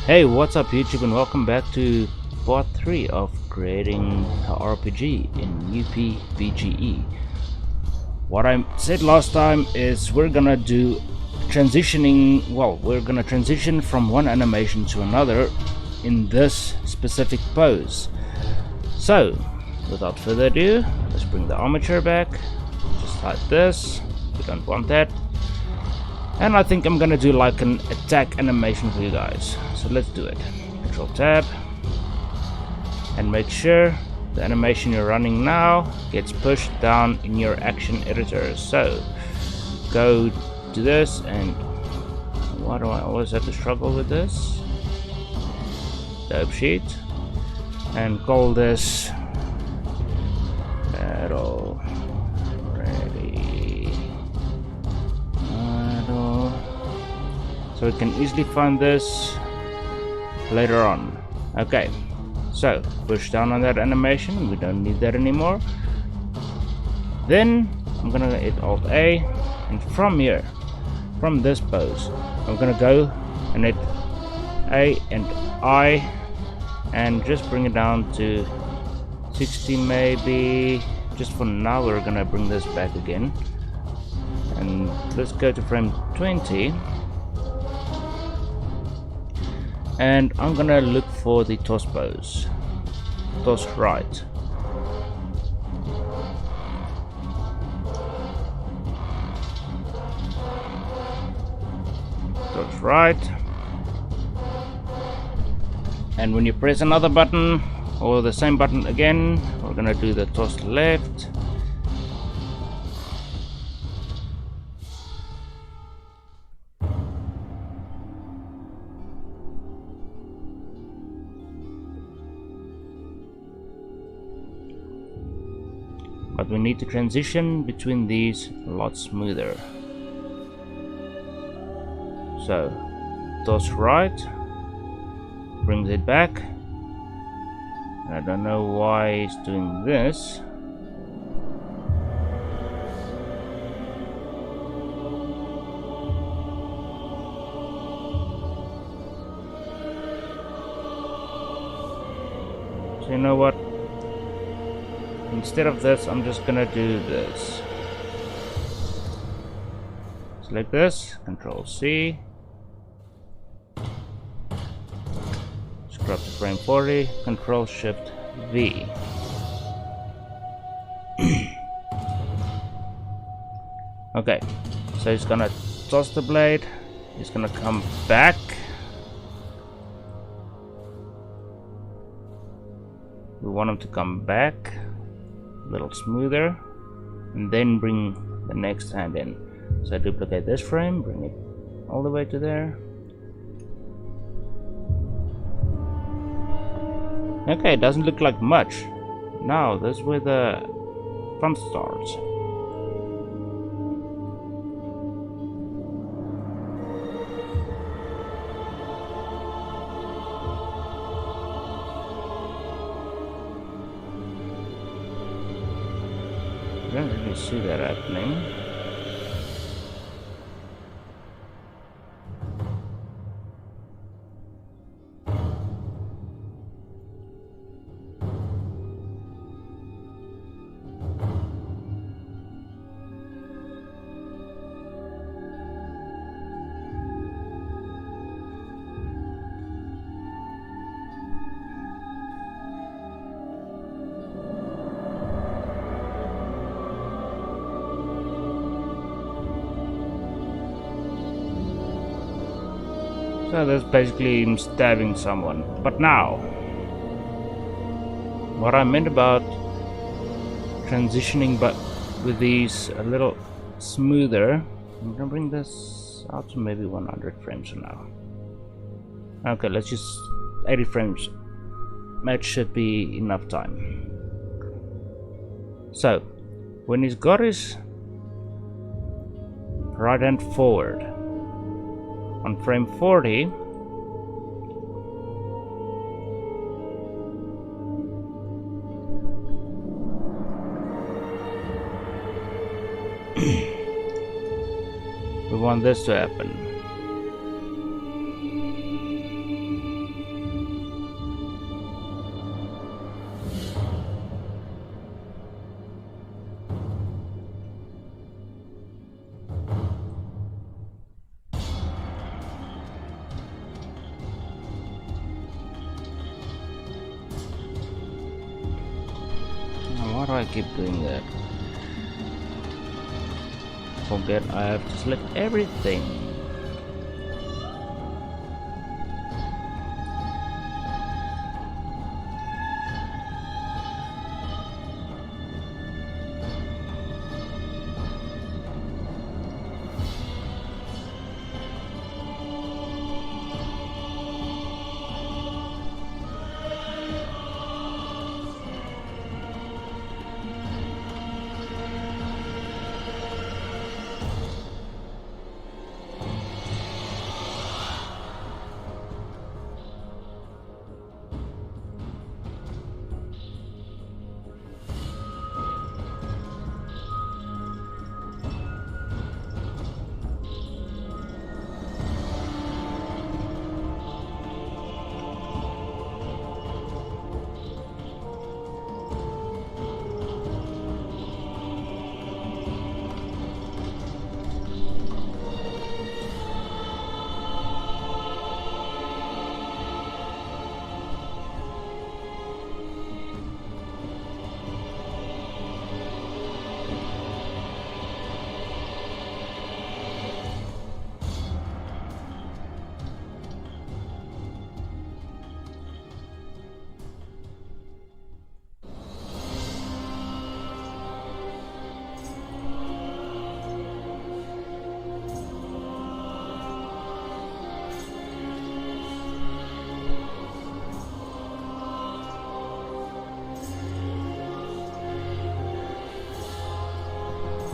Hey, what's up YouTube, and welcome back to part 3 of creating an RPG in UPBGE. What I said last time is we're gonna transition from one animation to another in this specific pose. So, without further ado, let's bring the armature back, just like this. We don't want that. And I think I'm gonna do like an attack animation for you guys. So let's do it. Control tab. And make sure the animation you're running now gets pushed down in your action editor. So go to this, and why do I always have to struggle with this? Dope sheet. And call this battle ready. So we can easily find this later on. Okay, so push down on that animation. We don't need that anymore. Then I'm gonna hit Alt A, and from here, from this pose, I'm gonna go and hit A and I, and just bring it down to 60 maybe. Just for now, we're gonna bring this back again, and let's go to frame 20. And I'm gonna look for the toss pose. Toss right. Toss right. And when you press another button, or the same button again, we're gonna do the toss left. But we need to transition between these a lot smoother. So, toss right, brings it back. And I don't know why he's doing this. So you know what? Instead of this, I'm just gonna do this. Select this, Control C. Scrub to frame 40, Control Shift V. Okay, so he's gonna toss the blade, he's gonna come back. We want him to come back a little smoother, and then bring the next hand in. So I duplicate this frame, bring it all the way to there. Okay, it doesn't look like much. Now this is where the fun starts. I don't really see that happening. So that's basically him stabbing someone. But now, what I meant about transitioning but with these a little smoother, I'm gonna bring this out to maybe 100 frames for now. Okay, let's just 80 frames. That should be enough time. So, when he's got his right hand forward, on frame 40, we want this to happen. Why do I keep doing that? Forget I have to select everything.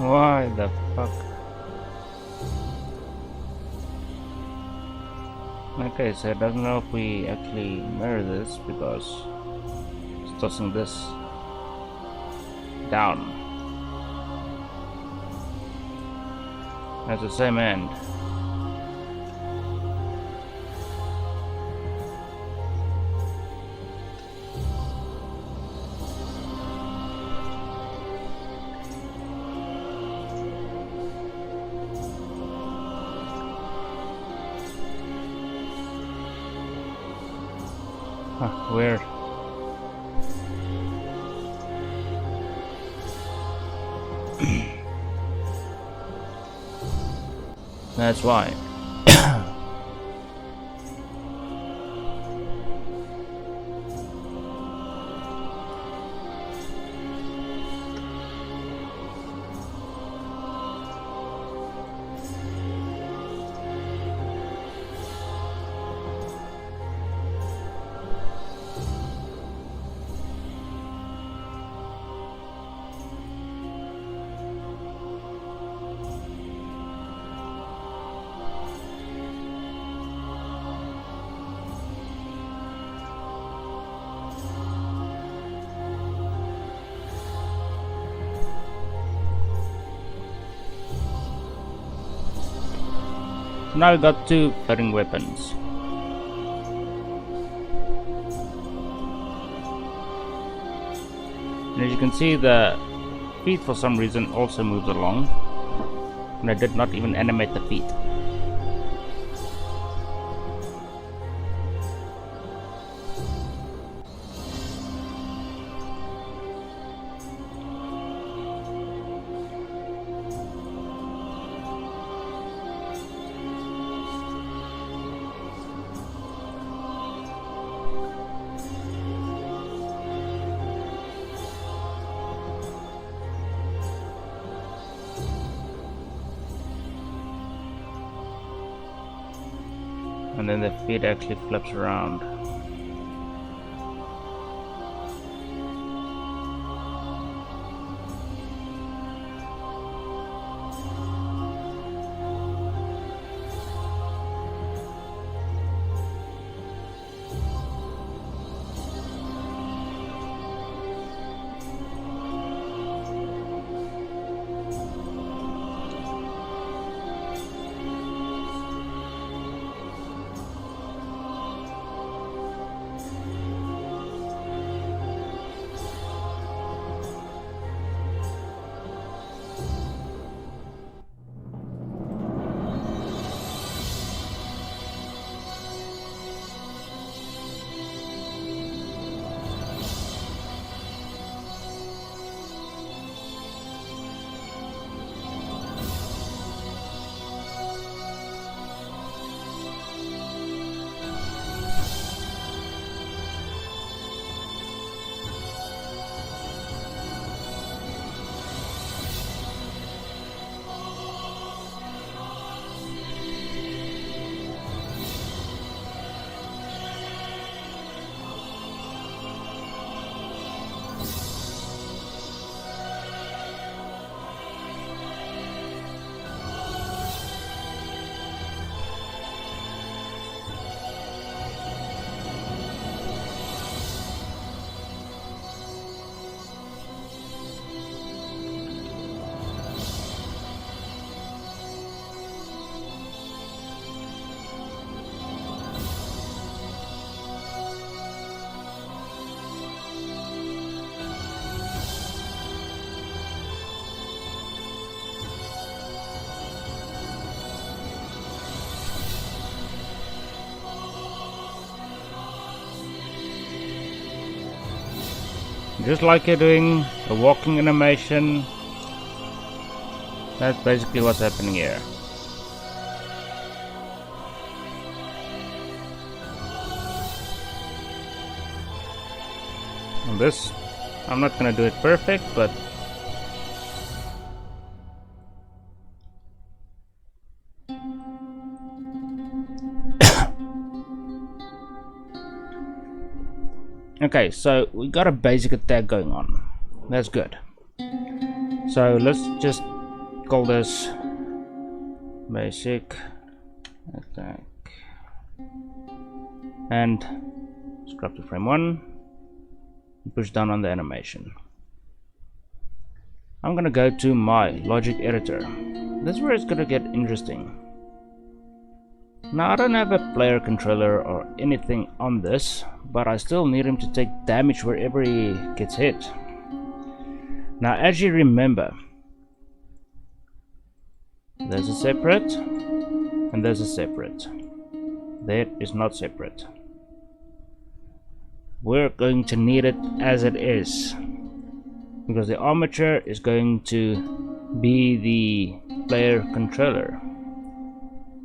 Why the fuck? Okay, so it doesn't know if we actually mirror this because it's tossing this down. That's the same end. Huh, weird. That's why. Now we got two fighting weapons. And as you can see, the feet for some reason also moves along. And I did not even animate the feet. And then the feet actually flips around. Just like you're doing a walking animation, that's basically what's happening here. And this, I'm not gonna do it perfect, but okay, so we got a basic attack going on. That's good. So let's just call this basic attack and scrub to frame 1 and push down on the animation. I'm gonna go to my logic editor. This is where it's gonna get interesting. Now I don't have a player controller or anything on this, but I still need him to take damage wherever he gets hit. Now as you remember, there's a separate and there's a separate. That is not separate. We're going to need it as it is, because the armature is going to be the player controller.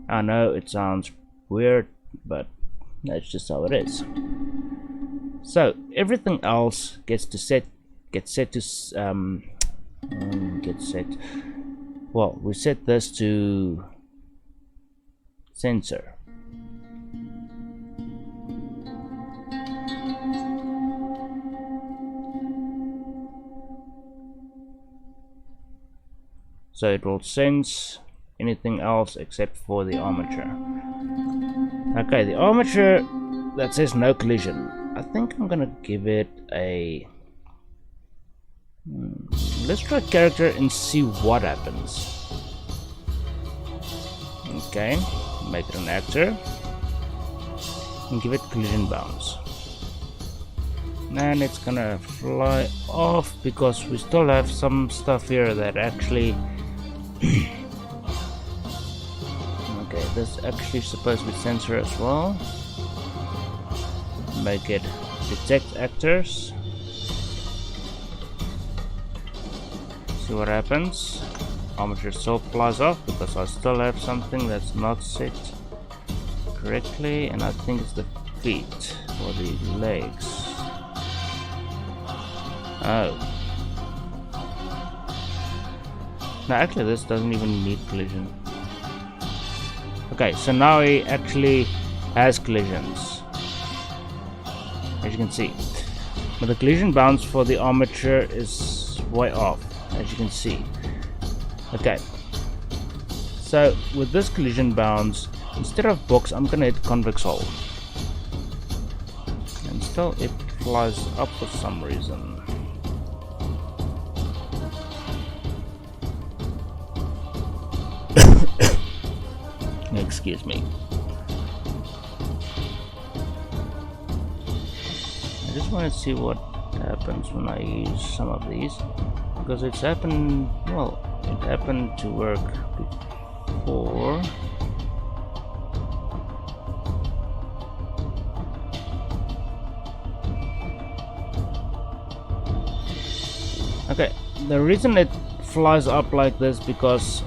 I know it sounds weird, but that's just how it is. So everything else gets set. Well, we set this to sensor. So it will sense anything else except for the armature. Okay, the armature that says no collision, I think I'm gonna give it a let's try character and see what happens. Okay, make it an actor and give it collision bounce, and it's gonna fly off because we still have some stuff here that actually okay, this actually supposed to be sensor as well. Make it detect actors. See what happens. Armature still flies off because I still have something that's not set correctly, and I think it's the feet or the legs. Oh. Now actually this doesn't even need collision. Okay, so now he actually has collisions, as you can see. But the collision bounce for the armature is way off, as you can see. Okay, so with this collision bounce, instead of box, I'm gonna hit convex hull, and still it flies up for some reason. Excuse me. I just want to see what happens when I use some of these, because it's happened, well, it happened to work before. Okay, the reason it flies up like this because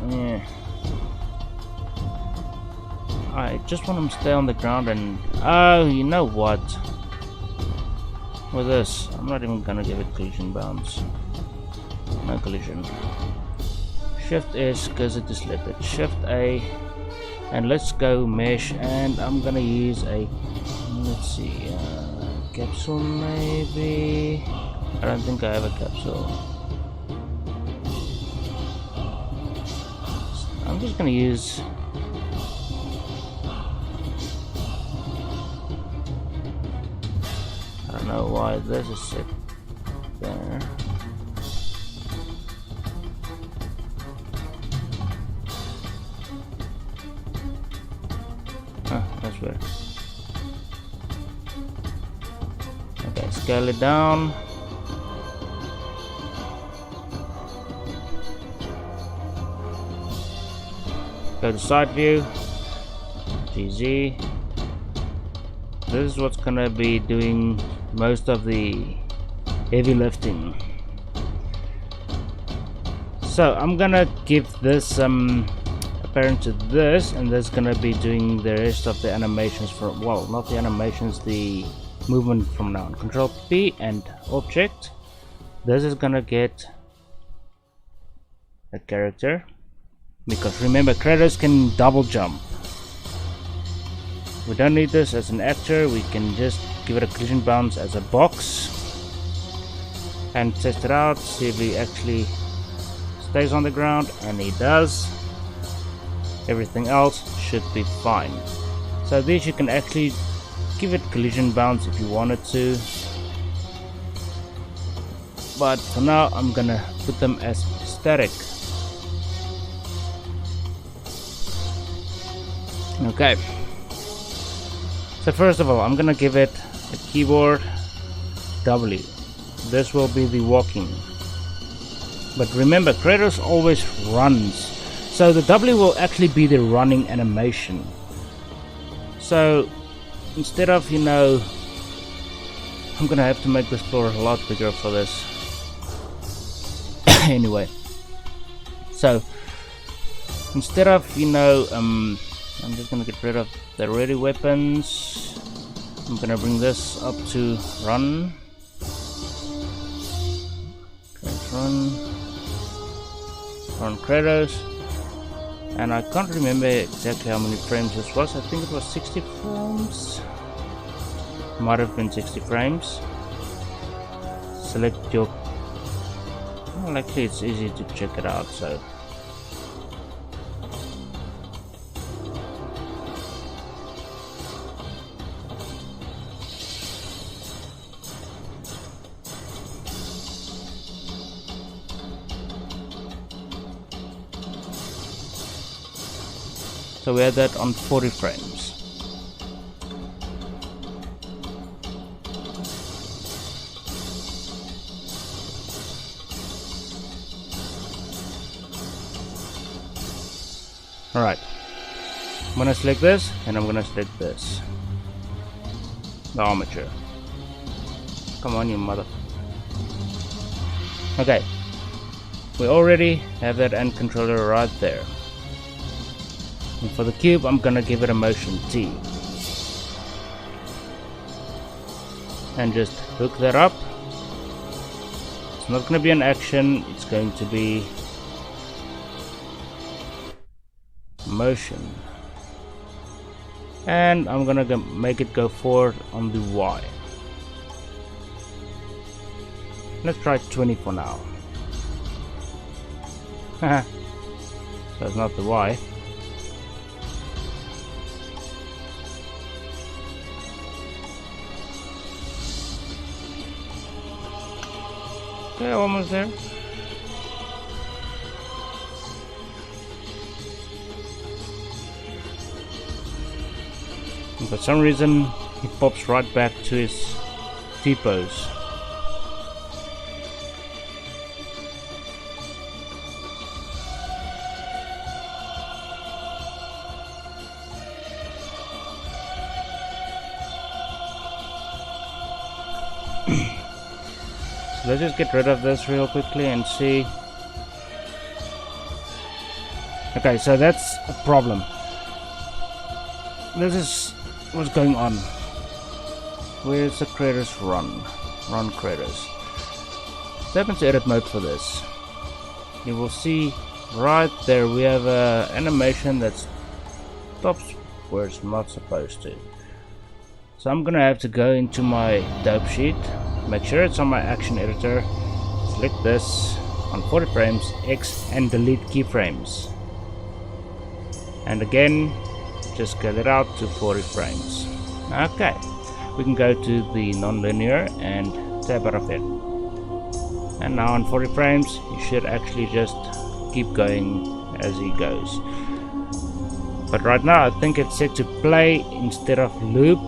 I just want him to stay on the ground, and oh, you know what? With this, I'm not even gonna give it collision bounce. No collision. Shift S because it is selected. Shift A, and let's go mesh, and I'm gonna use a, let's see, capsule maybe. I don't think I have a capsule. I'm just gonna use I don't know why this is set there. That's weird. Okay, scale it down. Go to side view. GZ. This is what's gonna be doing most of the heavy lifting. So I'm gonna give this a parent to this, and that's gonna be doing the rest of the animations from, well, not the animations, the movement from now on. Control P and object. This is gonna get a character, because remember Kratos can double jump. We don't need this as an actor, we can just give it a collision bounce as a box and test it out, see if he actually stays on the ground, and he does. Everything else should be fine. So these you can actually give it collision bounce if you wanted to, but for now I'm gonna put them as static. Okay, so first of all I'm gonna give it a keyboard W. This will be the walking, but remember Kratos always runs, so the W will actually be the running animation. So instead of, you know, I'm gonna have to make this floor a lot bigger for this. Anyway, so instead of, you know, I'm just gonna get rid of the ready weapons. I'm gonna bring this up to run. Okay, run Kratos. And I can't remember exactly how many frames this was. I think it was 60 frames. Might have been 60 frames. Select your, well, actually it's easy to check it out, so we had that on 40 frames. Alright, I'm gonna select this and I'm gonna select this. The armature. Come on, you mother. Okay, we already have that end controller right there. And for the cube, I'm gonna give it a motion T. And just hook that up. It's not gonna be an action, it's going to be motion. And I'm gonna make it go forward on the Y. Let's try 20 for now. Haha. So it's not the Y. Okay, almost there. And for some reason, he pops right back to his T-pose. Let's just get rid of this real quickly and see. Okay, so that's a problem. This is what's going on. Where's the Kratos run? Run Kratos. Step into edit mode for this. You will see right there we have a animation that stops where it's not supposed to. So I'm gonna have to go into my dope sheet. Make sure it's on my action editor, select this on 40 frames, X and delete keyframes. And again, just get it out to 40 frames. Okay, we can go to the non-linear and tab out of it. And now on 40 frames, you should actually just keep going as he goes. But right now, I think it's set to play instead of loop.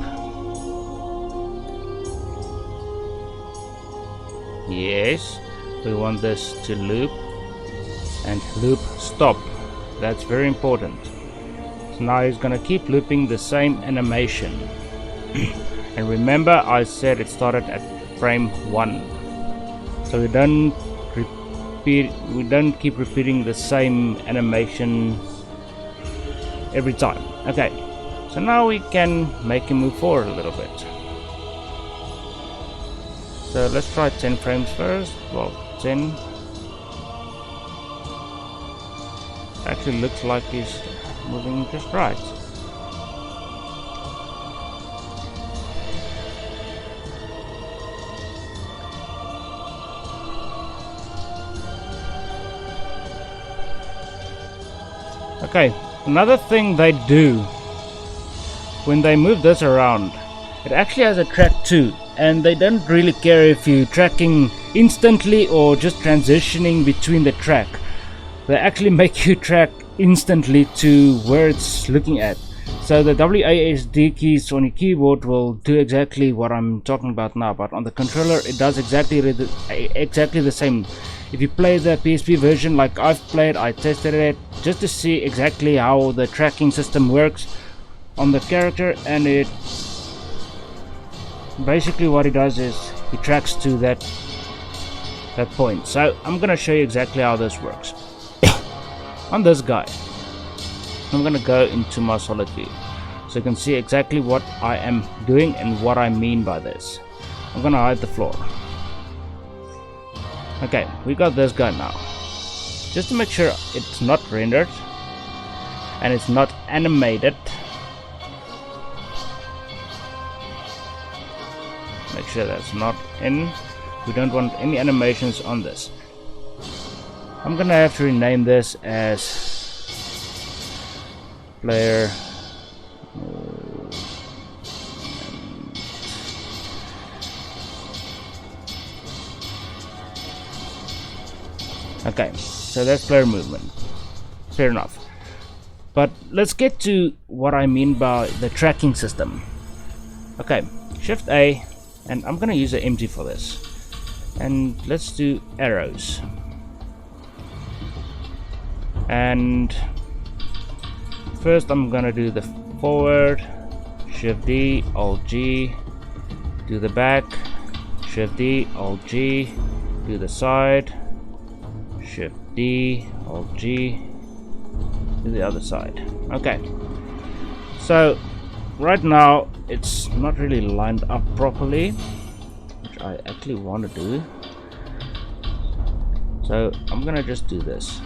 Yes, we want this to loop and loop stop. That's very important. So now he's gonna keep looping the same animation. And remember, I said it started at frame 1. so we don't keep repeating the same animation every time. Okay, so now we can make him move forward a little bit. So let's try 10 frames first. Well, 10. Actually looks like he's moving just right. Okay, another thing they do when they move this around, it actually has a track too, and they don't really care if you're tracking instantly or just transitioning between the track. They actually make you track instantly to where it's looking at. So the WASD keys on your keyboard will do exactly what I'm talking about now, but on the controller it does exactly the same. If you play the PSP version like I've played, I tested it just to see exactly how the tracking system works on the character, and it basically what it does is he tracks to that point. So I'm gonna show you exactly how this works. On this guy, I'm gonna go into my solid view so you can see exactly what I am doing and what I mean by this. I'm gonna hide the floor. Okay, we got this guy now. Just to make sure it's not rendered and it's not animated, make sure that's not in. We don't want any animations on this. I'm gonna have to rename this as player okay, so that's player movement. Fair enough. But let's get to what I mean by the tracking system. Okay, Shift A, and I'm gonna use an empty for this. And let's do arrows. And first I'm gonna do the forward, Shift D, Alt G, do the back, Shift D, Alt G, do the side, Shift D, Alt G, do the other side. Okay, so right now it's not really lined up properly, which I actually want to do. So I'm gonna just do this.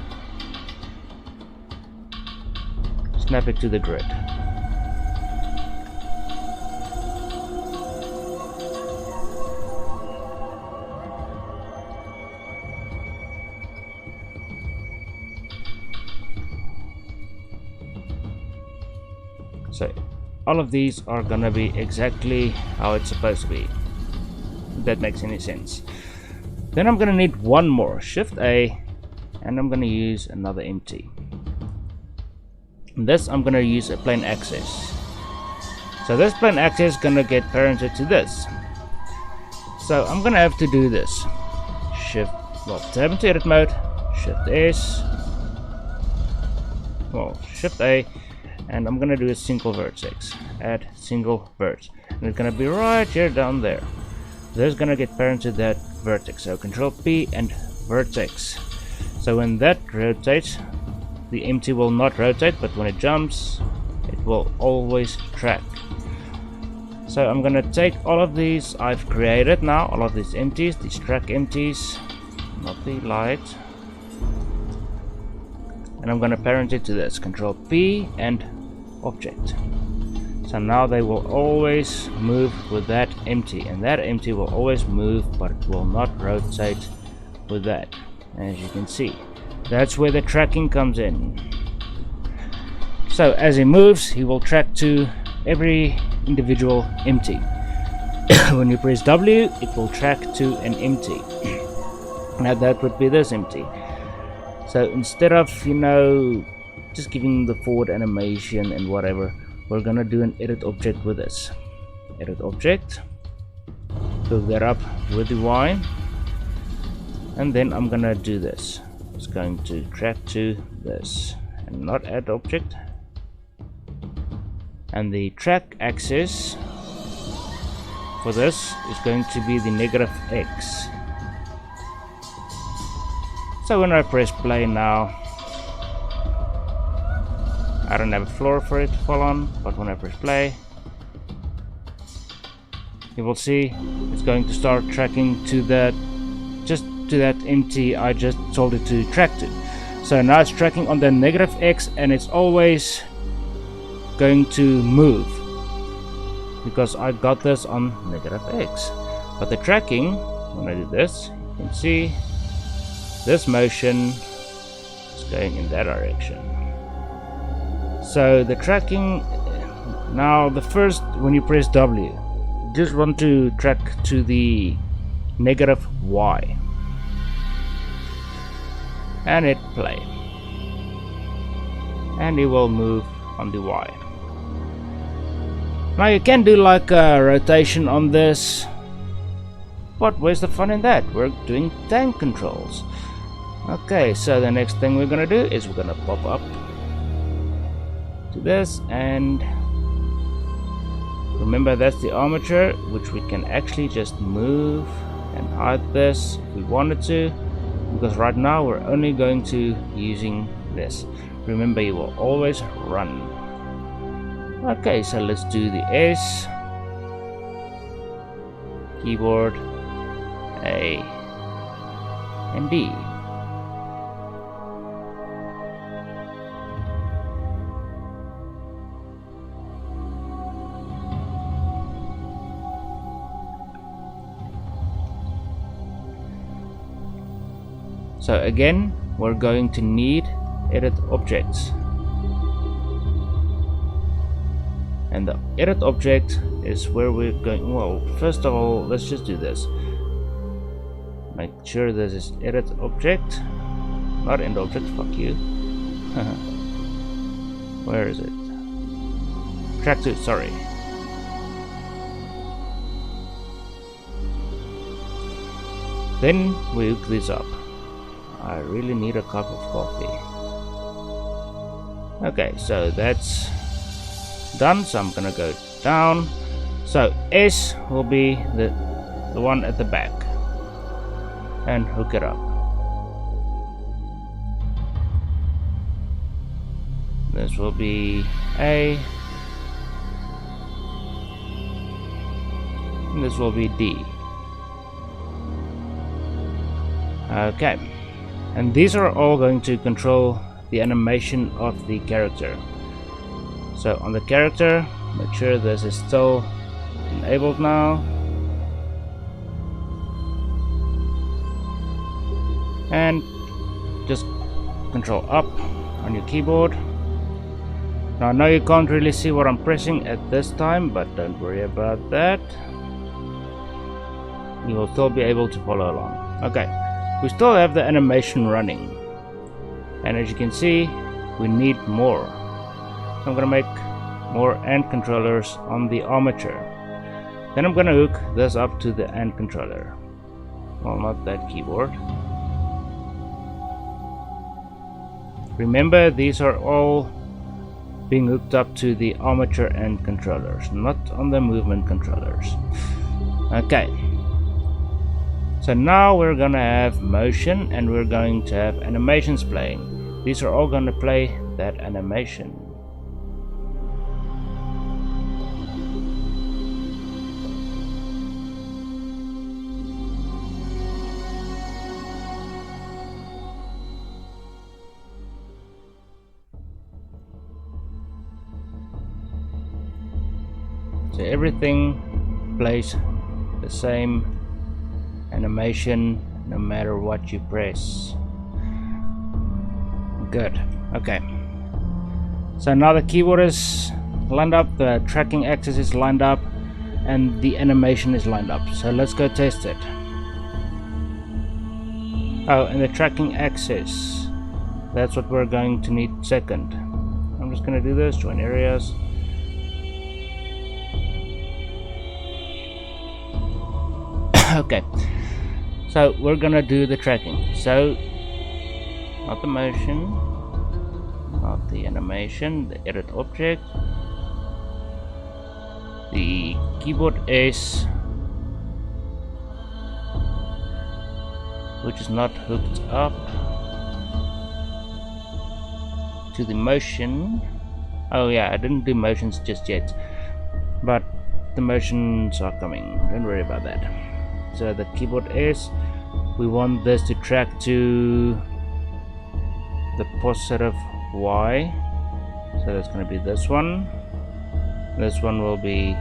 Snap it to the grid. So all of these are gonna be exactly how it's supposed to be, if that makes any sense. Then I'm gonna need one more, Shift A, and I'm gonna use another empty. This I'm gonna use a plain access. So this plain access is gonna get parented to this. So I'm gonna have to do this. Tab into edit mode, Shift S, Shift A, and I'm gonna do a single vertex. Add single vert, and it's gonna be right here down there. There's gonna get parented to that vertex. So Control P and vertex. So when that rotates, the empty will not rotate, but when it jumps, it will always track. So I'm gonna take all of these I've created now, all of these empties, these track empties, not the light, and I'm gonna parent it to this, Control P and object. So now they will always move with that empty, and that empty will always move, but it will not rotate with that. As you can see, that's where the tracking comes in. So as he moves, he will track to every individual empty. When you press W, it will track to an empty. Now that would be this empty. So instead of, just giving the forward animation and whatever, we're gonna do an edit object with this. Edit object, hook that up with the Y, and then I'm gonna do this. It's going to track to this and not add object, and the track axis for this is going to be the -X. So when I press play now, I don't have a floor for it to fall on, but when I press play, you will see it's going to start tracking to that, just to that empty I just told it to track to. So now it's tracking on the negative X, and it's always going to move because I got this on negative X. But the tracking, when I do this, you can see this motion is going in that direction. So the tracking, now the first, when you press W, you just want to track to the negative Y and hit play, and it will move on the Y. Now you can do like a rotation on this, but where's the fun in that? We're doing tank controls. Okay, so the next thing we're gonna do is we're gonna pop up to this, and remember that's the armature, which we can actually just move and hide this if we wanted to, because right now we're only going to using this. Remember, you will always run. Okay, so let's do the S, keyboard, A, and D. So again, we're going to need edit objects. And the edit object is where we're going. Well, first of all, let's just do this. Make sure this is edit object, not end object. Fuck you. Where is it? Track 2, sorry. Then we hook this up. I really need a cup of coffee. Okay, so that's done, so I'm gonna go down. So S will be the one at the back, and hook it up. This will be A, and this will be D. Okay, and these are all going to control the animation of the character. So on the character, make sure this is still enabled now, and just control up on your keyboard. Now I know you can't really see what I'm pressing at this time, but don't worry about that, you will still be able to follow along. Okay, we still have the animation running, and as you can see, we need more. So I'm gonna make more AND controllers on the armature. Then I'm gonna hook this up to the AND controller. Well, not that keyboard. Remember, these are all being hooked up to the armature AND controllers, not on the movement controllers. Okay. So now we're gonna have motion, and we're going to have animations playing. These are all gonna play that animation. So everything plays the same animation no matter what you press. Good. Okay. So now the keyboard is lined up, the tracking axis is lined up, and the animation is lined up. So let's go test it. Oh, and the tracking axis, that's what we're going to need second. I'm just going to do this, join areas. Okay, so we're gonna do the tracking. So not the motion, not the animation, the edit object, the keyboard S, which is not hooked up, to the motion. Oh yeah, I didn't do motions just yet, but the motions are coming, don't worry about that. So the keyboard S, we want this to track to the positive Y, so that's going to be this one. This one will be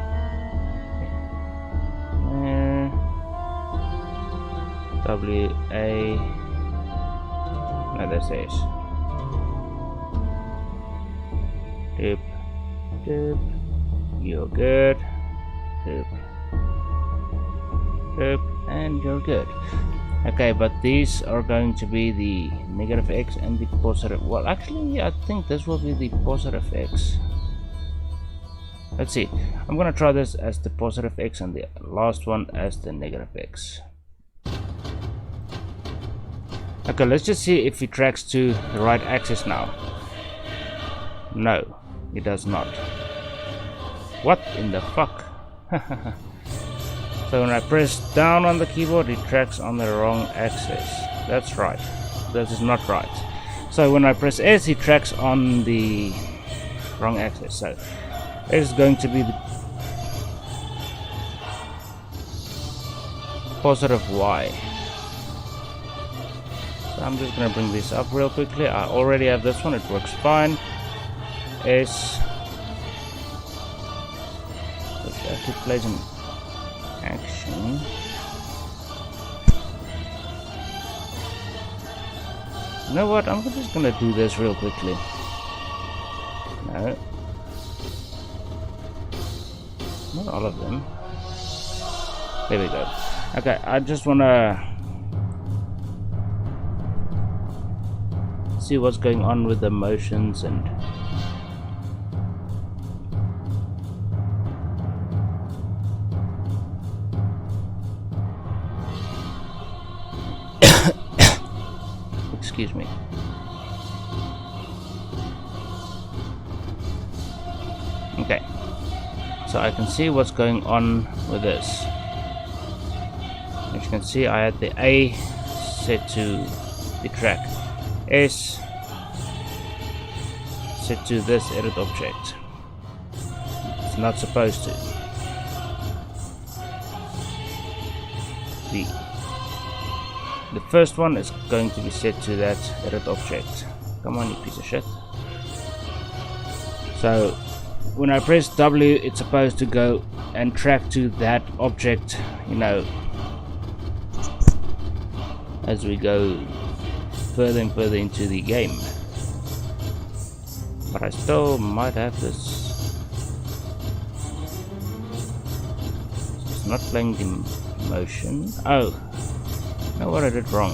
WA, no, that's S. Doop, doop, you're good. Doop, doop, and you're good. Okay, but these are going to be the negative X and the positive. Well, actually, I think this will be the positive X. Let's see. I'm gonna try this as the positive X and the last one as the negative X. Okay, let's just see if it tracks to the right axis now. No, it does not. What in the fuck? So when I press down on the keyboard, it tracks on the wrong axis. That's right. That is not right. So when I press S, it tracks on the wrong axis. So it is going to be the positive Y. So I'm just going to bring this up real quickly. I already have this one. It works fine. S. Which actually plays an action. You know what? I'm just gonna do this real quickly. No. Not all of them. There we go. Okay, I just wanna see what's going on with the motions and excuse me. Okay, so I can see what's going on with this. As you can see, I had the A set to the track, S set to this edit object. It's not supposed to. The first one is going to be set to that edit object. Come on, you piece of shit. So when I press W, it's supposed to go and track to that object, you know, as we go further and further into the game. But I still might have this. It's not playing the motion. Oh. Know what I did wrong.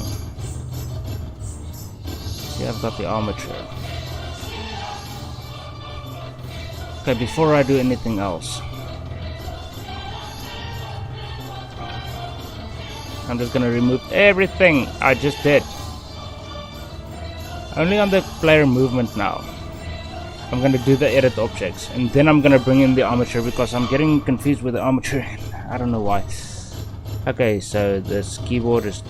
See, I've got the armature. Okay, before I do anything else, I'm just gonna remove everything I just did. Only on the player movement now. I'm gonna do the edit objects, and then I'm gonna bring in the armature because I'm getting confused with the armature. I don't know why. Okay, so this keyboard is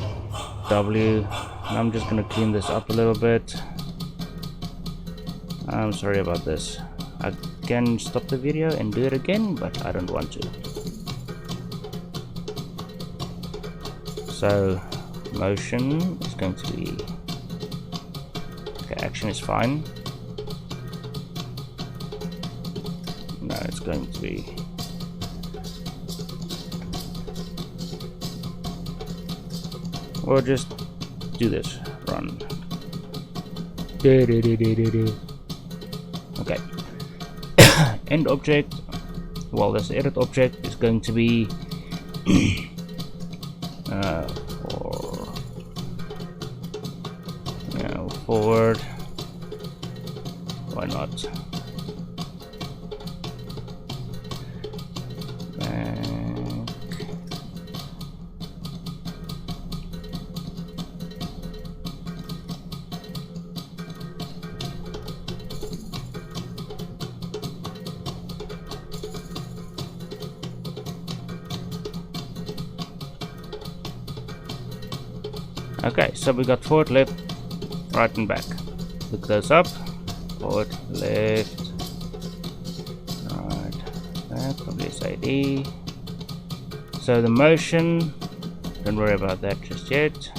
W. I'm just gonna clean this up a little bit. I'm sorry about this. I can stop the video and do it again, but I don't want to. So motion is going to be okay, action is fine. No, it's going to be or just do this. Run. Okay. End object. Well, this edit object is going to be forward. Why not? Okay, so we got forward, left, right and back. Look those up. forward, left, right, back, probably SID. So the motion, don't worry about that just yet.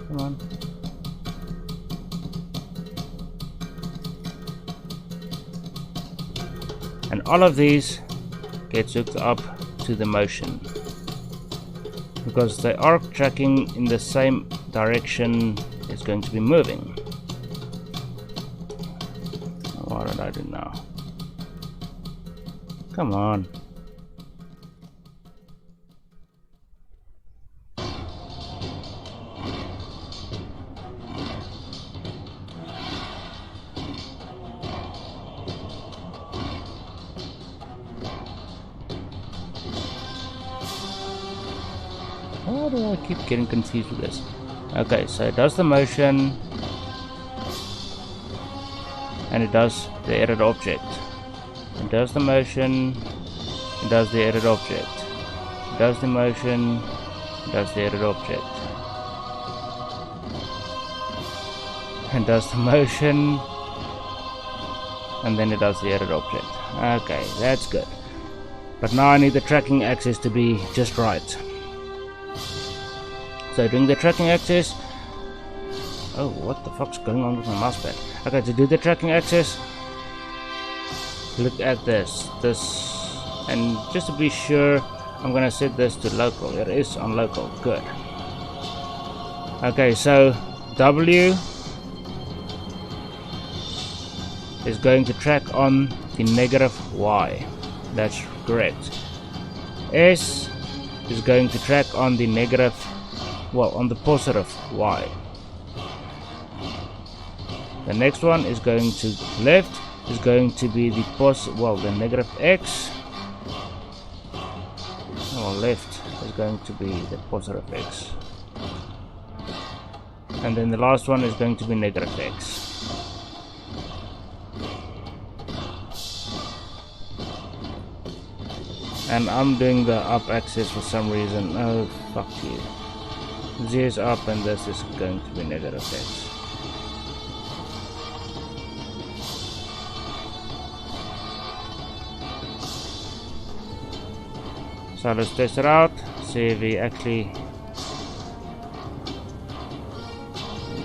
Come on. And all of these gets hooked up to the motion because they are tracking in the same direction it's going to be moving. What did I do now? Come on. Why do I keep getting confused with this? Okay, so it does the motion and it does the edit object. It does the motion, it does the edit object. It does the motion, it does the edit object. It does the motion and then it does the edit object. Okay, that's good. But now I need the tracking axis to be just right. So doing the tracking axis, oh, what the fuck's going on with my mousepad? Okay, to do the tracking axis, look at this, and just to be sure, I'm gonna set this to local. It is on local, good. Okay, so W is going to track on the negative Y. That's correct. S is going to track on the negative, well, on the positive Y. The next one is going to left, is going to be the the negative X. Or left is going to be the positive X. And then the last one is going to be negative X. And I'm doing the up axis for some reason. Oh, fuck you. Z is up and this is going to be negative X. So let's test it out, see if he actually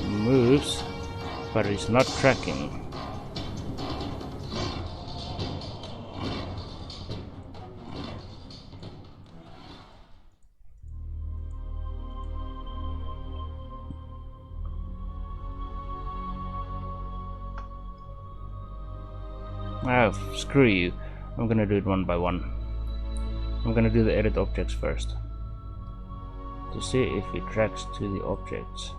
moves, but he's not tracking. Oh, screw you. I'm gonna do it one by one. I'm gonna do the edit objects first to see if it tracks to the objects.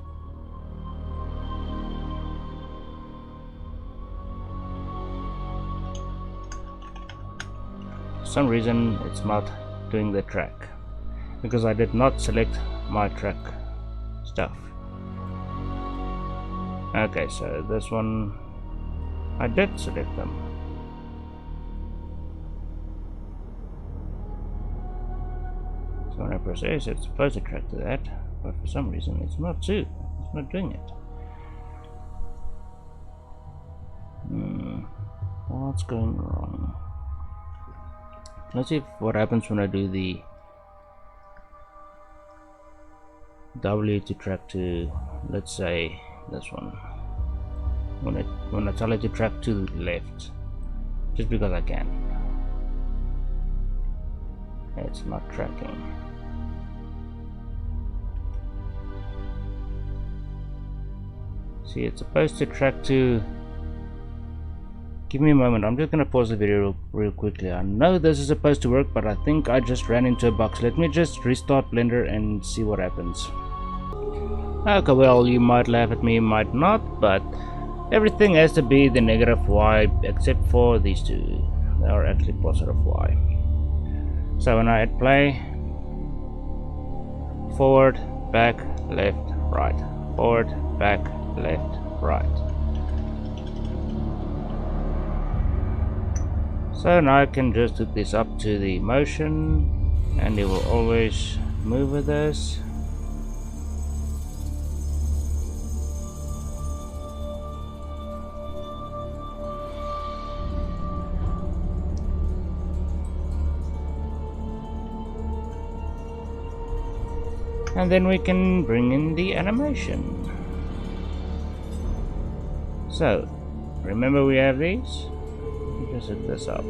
For some reason it's not doing the track because I did not select my track stuff. Okay, so this one I did select them. So when I press A, it's supposed to track to that, but for some reason it's not too. It's not doing it. What's going wrong? Let's see what happens when I do the W to track to, let's say, this one. When I tell it to track to the left, just because I can. It's not tracking. See, it's supposed to track to... Give me a moment, I'm just gonna pause the video real quickly. I know this is supposed to work, but I think I just ran into a box. Let me just restart Blender and see what happens. Okay, well, you might laugh at me, you might not, but everything has to be the negative Y except for these two. They are actually positive Y. So when I hit play, forward, back, left, right, forward, back, left, right. So now I can just hook this up to the motion and it will always move with this. And then we can bring in the animation. So, remember we have these? Just set this up.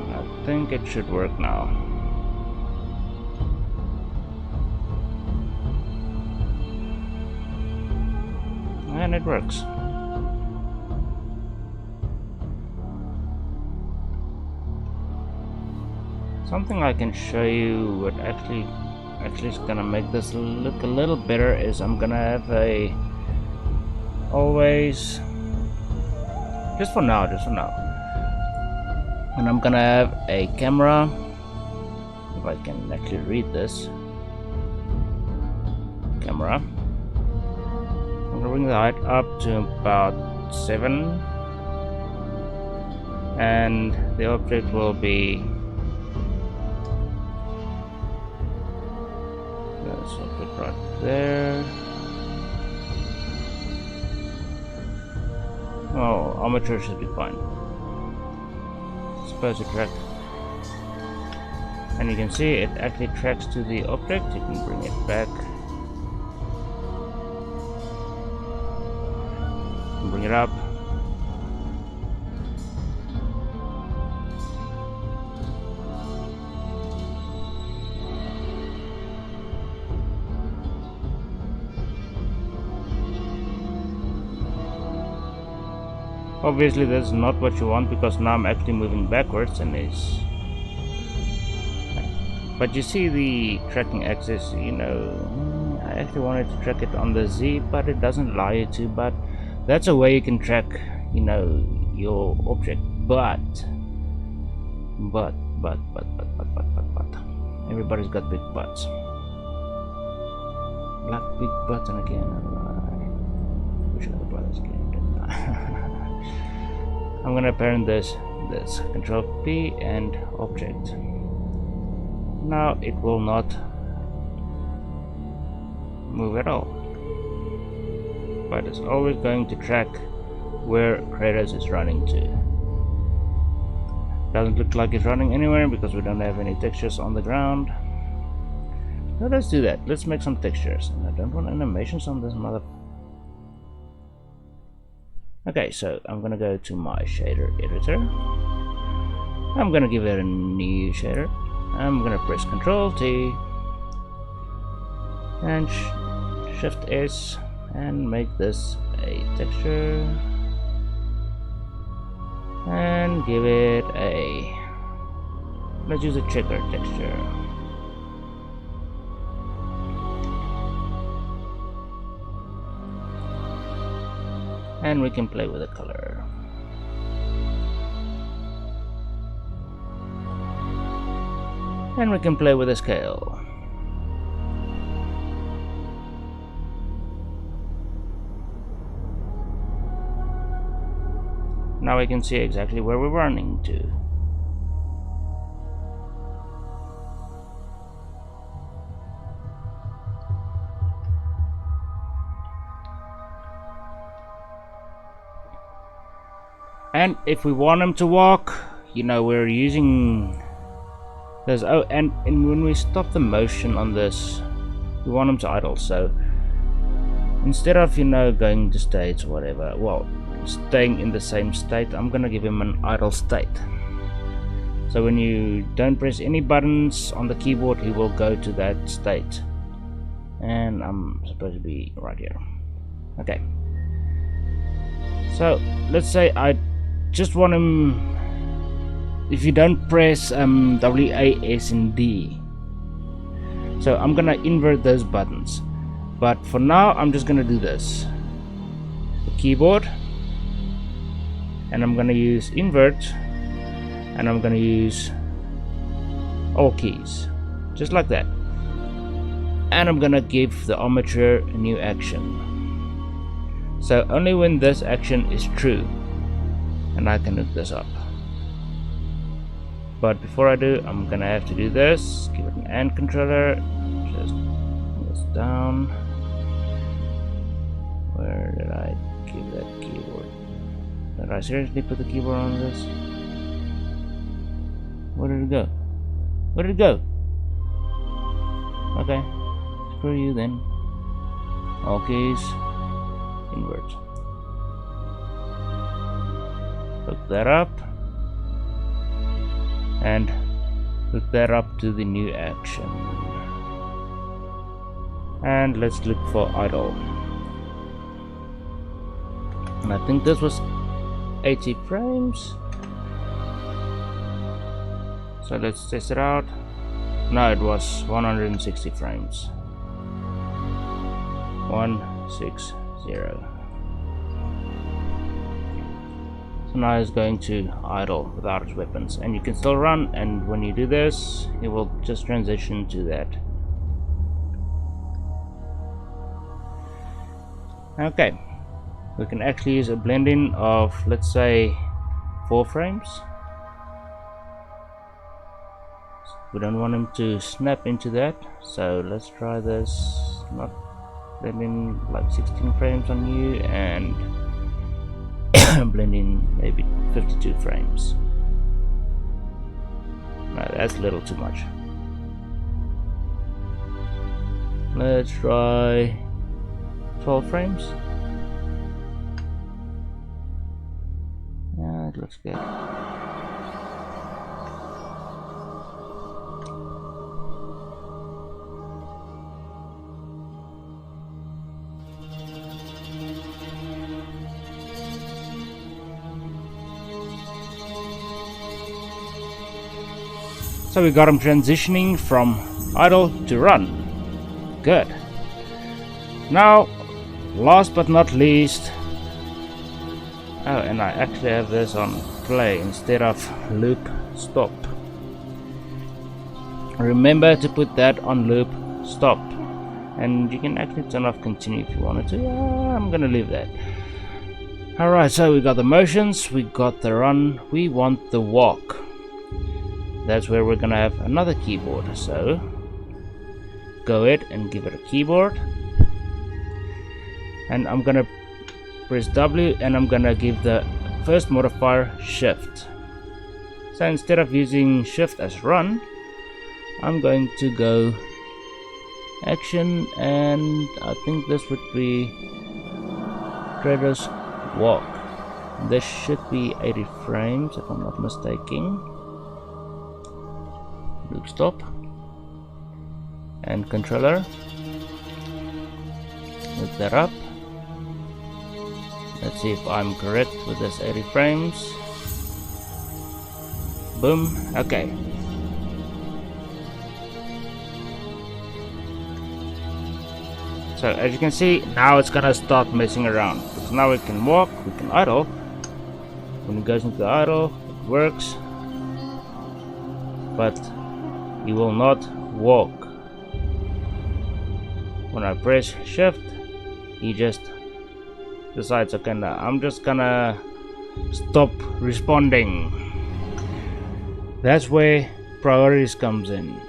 I think it should work now. And it works. Something I can show you what actually is gonna make this look a little better is I'm gonna have a always just for now and I'm gonna have a camera, if I can actually read this camera. I'm gonna bring the height up to about 7 and the object will be, so put right there. Oh, armature should be fine. Suppose it track, and you can see it actually tracks to the object. You can bring it back, bring it up. Obviously that's not what you want, because now I'm actually moving backwards and is, but you see the tracking axis, you know, I actually wanted to track it on the Z, but it doesn't allow you to. But that's a way you can track, you know, your object. But everybody's got big butts. Like big button again. I wish I could play this game, didn't I? I'm gonna parent this Control P and object. Now it will not move at all, but it's always going to track where Kratos is running to. Doesn't look like it's running anywhere because we don't have any textures on the ground. So let's do that. Let's make some textures. And I don't want animations on this mother. Okay, so I'm gonna go to my shader editor. I'm gonna give it a new shader. I'm gonna press Ctrl T and Shift S and make this a texture and give it a, let's use a checker texture. And we can play with the color. And we can play with the scale. Now we can see exactly where we're running to. And if we want him to walk, you know, we're using this. Oh, and when we stop the motion on this, we want him to idle. So instead of, you know, going to states or whatever, well, staying in the same state, I'm gonna give him an idle state. So when you don't press any buttons on the keyboard, he will go to that state. And I'm supposed to be right here. Okay. So let's say I just want him, if you don't press W, A, S and D. So I'm gonna invert those buttons, but for now I'm just gonna do this, the keyboard, and I'm gonna use invert, and I'm gonna use all keys just like that, and I'm gonna give the armature a new action. So only when this action is true, and I can hook this up. But before I do, I'm gonna have to do this. Give it an AND controller. Just keyboards down. Where did I give that keyboard? Did I seriously put the keyboard on this? Where did it go? Where did it go? Okay, screw you then. All keys, invert. Hook that up. And hook that up to the new action. And let's look for idle. And I think this was 80 frames. So let's test it out. No, it was 160 frames. 160. So now it's going to idle without its weapons, and you can still run, and when you do this it will just transition to that. Okay, we can actually use a blending of, let's say, 4 frames. We don't want him to snap into that, so let's try this. Not blending like 16 frames on you, and blending maybe 52 frames. No, that's a little too much. Let's try 12 frames. Yeah, it looks good. So we got him transitioning from idle to run. Good. Now, last but not least, oh, and I actually have this on play instead of loop stop. Remember to put that on loop stop, and you can actually turn off continue if you wanted to. I'm gonna leave that. Alright, so we got the motions, we got the run, we want the walk. That's where we're gonna have another keyboard, so go ahead and give it a keyboard, and I'm gonna press W and I'm gonna give the first modifier shift. So instead of using shift as run, I'm going to go action, and I think this would be Kratos walk. This should be 80 frames if I'm not mistaken. Loop stop and controller, look that up. Let's see if I'm correct with this 80 frames. Boom. Okay, so as you can see, now it's gonna start messing around, because now we can walk, we can idle. When it goes into idle, it works, but you will not walk. When I press shift, he just decides, okay, now I'm just gonna stop responding. That's where priorities comes in.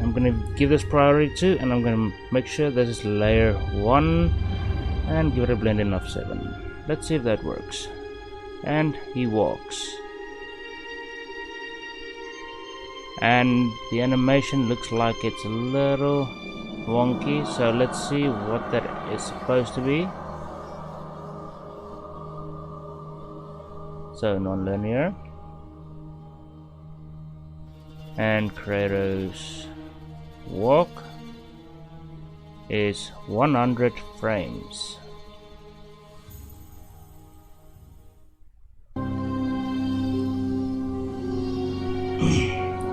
I'm gonna give this priority 2, and I'm gonna make sure this is layer 1 and give it a blending of 7. Let's see if that works. And he walks, and the animation looks like it's a little wonky, so let's see what that is supposed to be. So non-linear, and Kratos walk is 100 frames.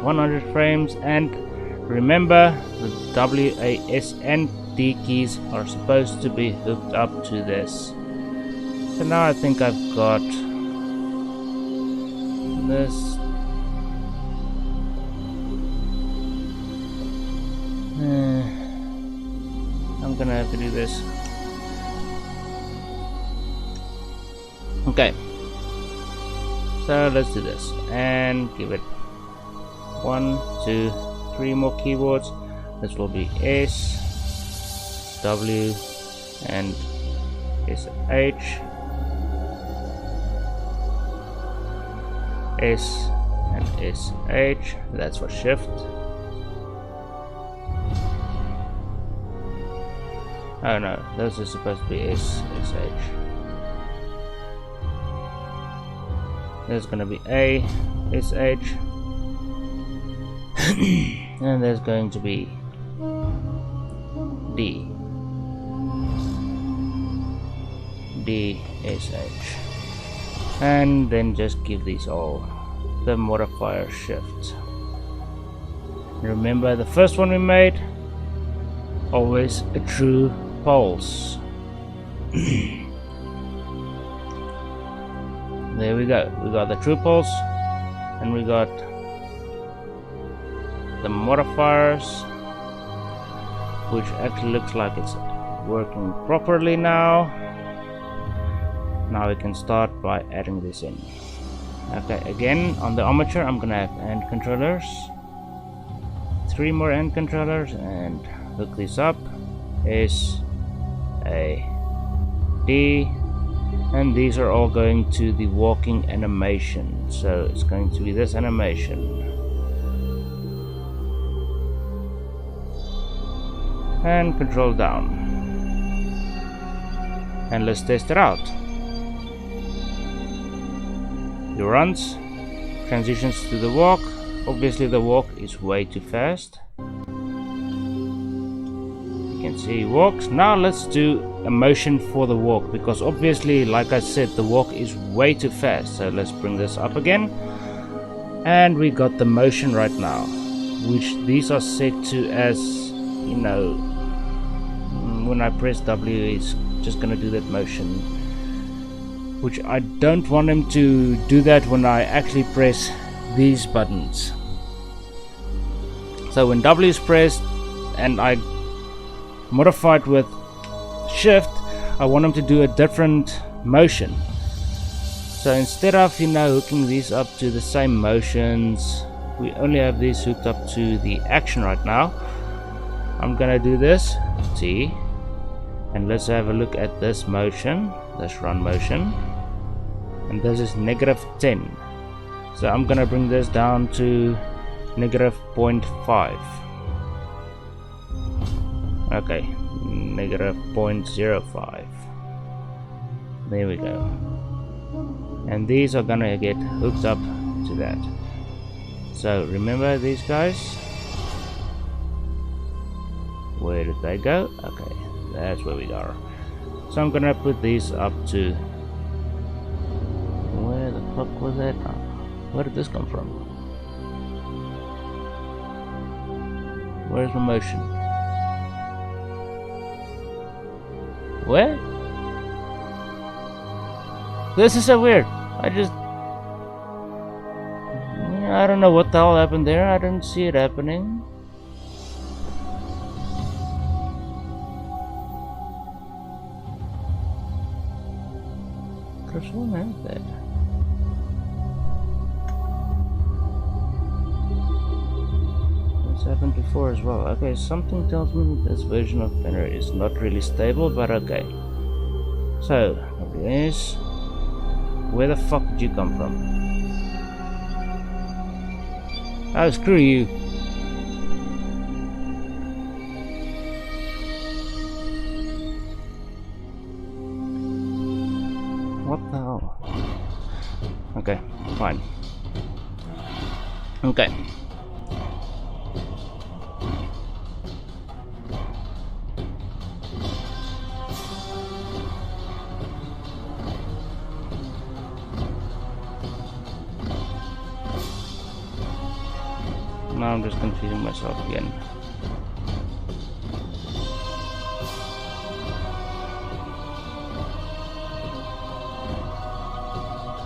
100 frames, and remember the W, A, S and D keys are supposed to be hooked up to this. So now I think I've got this. I'm gonna have to do this. Okay, so let's do this and give it 1, 2, 3 more keyboards. This will be S, W and SH, S and SH, that's for shift. Oh no, those are supposed to be SH. There's gonna be A, SH, and there's going to be D, DSH, and then just give these all the modifier shift. Remember the first one we made, always a true pulse. There we go, we got the true pulse, and we got the modifiers, which actually looks like it's working properly now. Now we can start by adding this in. Okay, again on the armature I'm gonna have AND controllers, 3 more AND controllers, and hook this up. S, A, D, and these are all going to the walking animation, so it's going to be this animation. And control down, and let's test it out. It runs, transitions to the walk. Obviously the walk is way too fast. You can see he walks. Now let's do a motion for the walk, because obviously, like I said, the walk is way too fast. So let's bring this up again, and we got the motion right now, which these are set to as, you know, when I press W it's just gonna do that motion, which I don't want him to do that when I actually press these buttons. So when W is pressed and I modify it with shift, I want him to do a different motion. So instead of, you know, hooking these up to the same motions, we only have these hooked up to the action right now. I'm gonna do this T, and let's have a look at this motion, this run motion, and this is -10. So I'm gonna bring this down to -0.5. Okay, -0.05. There we go. And these are gonna get hooked up to that. So remember these guys? Where did they go? Okay, that's where we are. So I'm gonna put these up to, where the fuck was that? Where did this come from? Where's my motion? Where? This is so weird. I don't know what the hell happened there. I didn't see it happening. Which one is that? This happened before as well. Okay, something tells me this version of Banner is not really stable, but okay. So, WS, where the fuck did you come from? Oh, screw you. What the hell? Okay, fine. Okay. Now I'm just confusing myself again.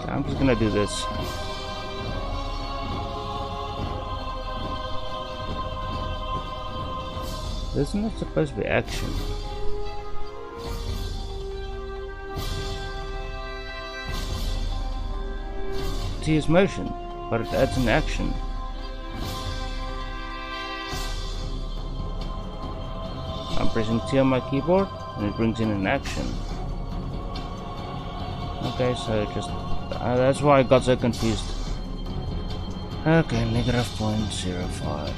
Okay, I'm just gonna do this. Isn't it supposed to be action? T is motion, but it adds an action. I'm pressing T on my keyboard and it brings in an action. Okay, so just that's why I got so confused. Okay, negative 0.05.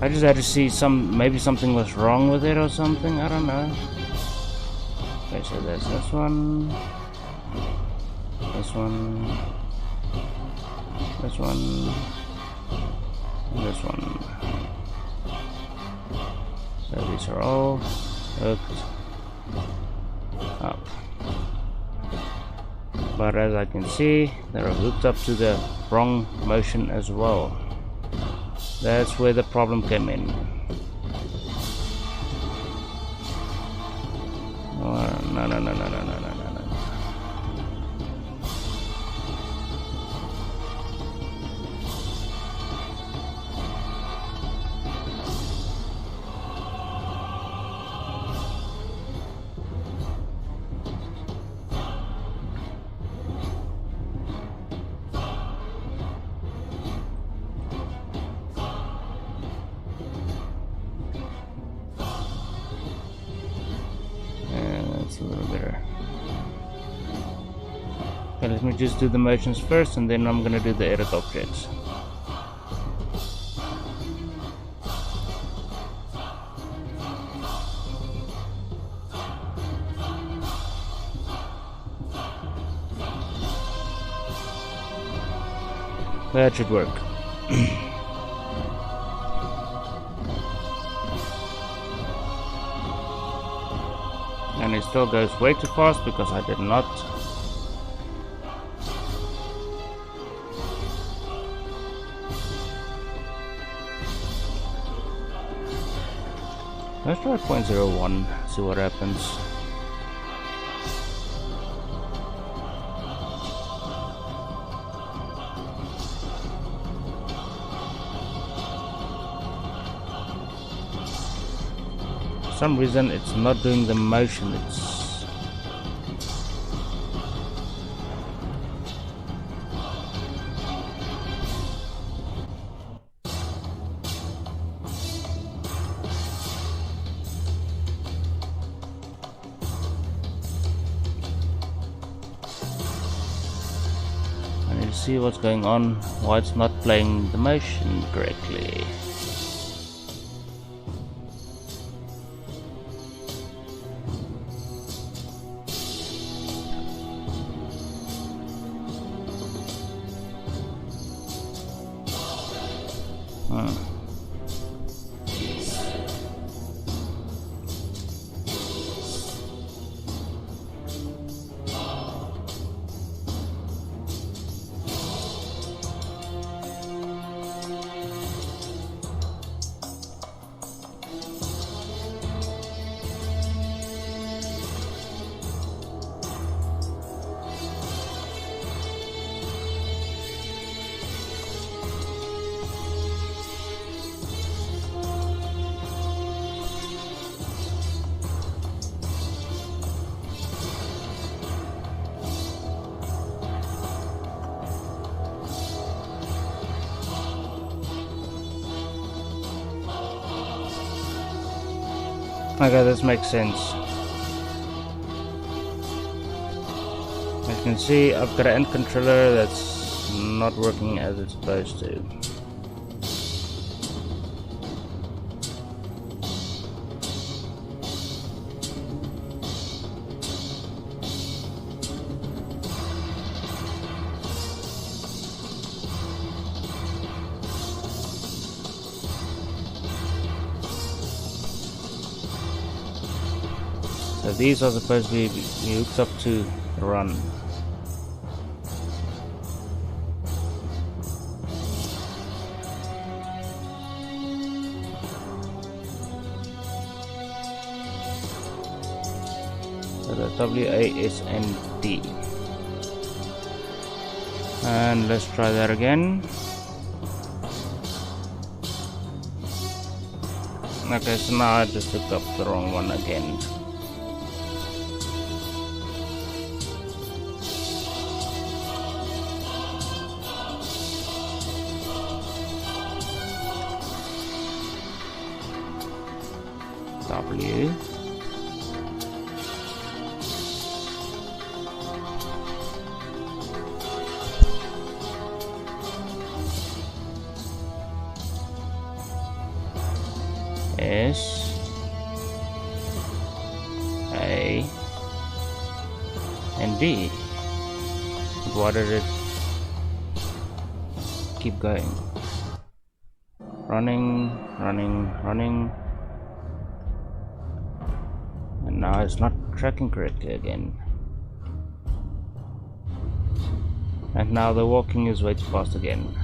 I just had to see maybe something was wrong with it or something, I don't know. Okay, so there's this one, this one, this one, and this one. So these are all hooked up. But as I can see, they're hooked up to the wrong motion as well. That's where the problem came in. Oh, no. A little better. Okay, let me just do the motions first and then I'm gonna do the edit objects. That should work. And it still goes way too fast because I did not let's try 0.01, see what happens. For some reason it's not doing the motion, I need to see what's going on, why it's not playing the motion correctly. Okay, this makes sense. As you can see, I've got an end controller that's not working as it's supposed to. So these are supposed to be hooked up to run. So the W, A, S, and D. And let's try that again. Okay, so now I just hooked up the wrong one again. W. S. A. And D. Why did it keep going? Running, and now it's not tracking correctly again. And now the walking is way too fast again.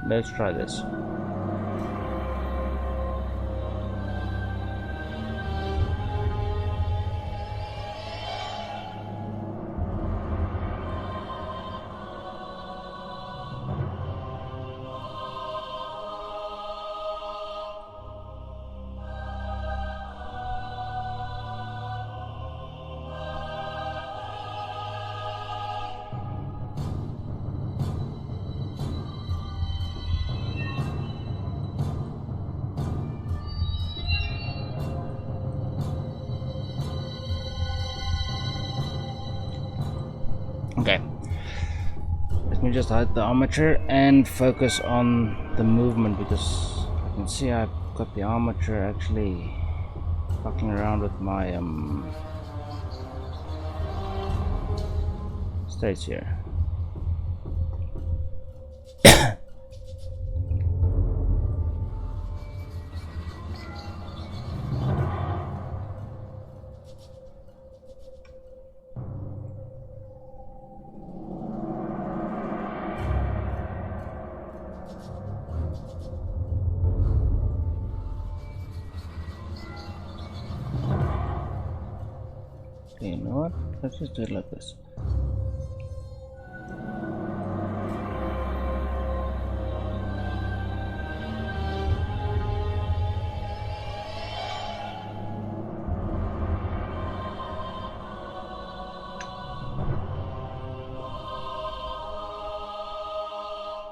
Let's try this. Okay, let me just hide the armature and focus on the movement, because I can see I've got the armature actually fucking around with my states here. Okay, you know what? Let's just do it like this.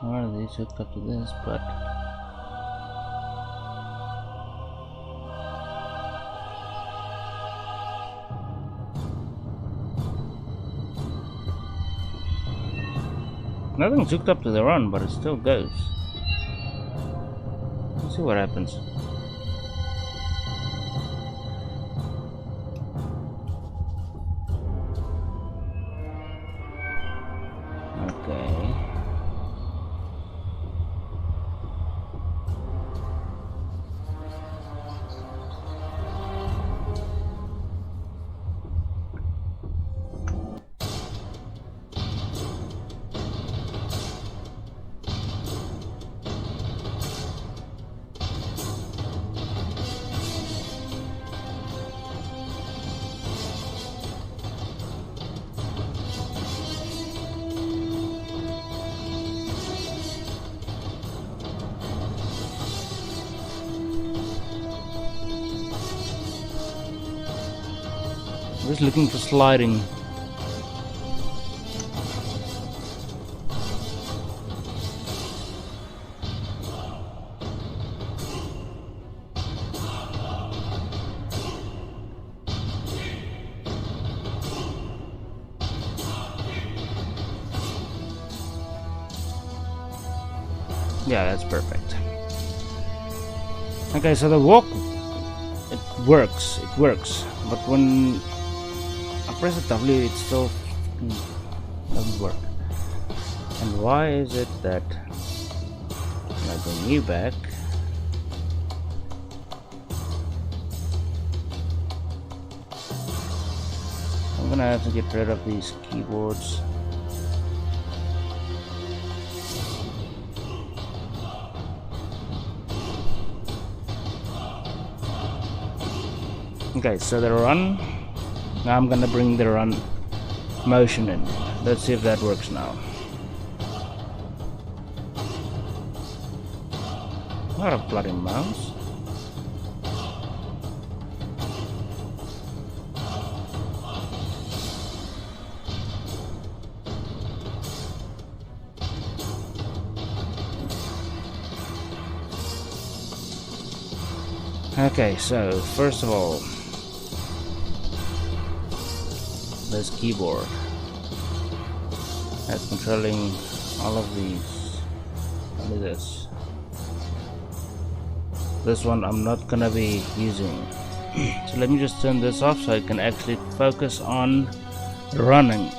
One of these hooked up to this, but nothing's hooked up to the run, but it still goes. Let's see what happens. Okay. I'm just looking for sliding. Yeah, that's perfect. Okay, so the walk, it works, but when I press the W, it still doesn't work. And why is it that when I bring you back, I'm gonna have to get rid of these keyboards. Okay, so the run, now I'm gonna bring the run motion in. Let's see if that works now. What a bloody mouse. Okay, so first of all, this keyboard that's controlling all of these. Look at this. This one I'm not gonna be using. So let me just turn this off so I can actually focus on running.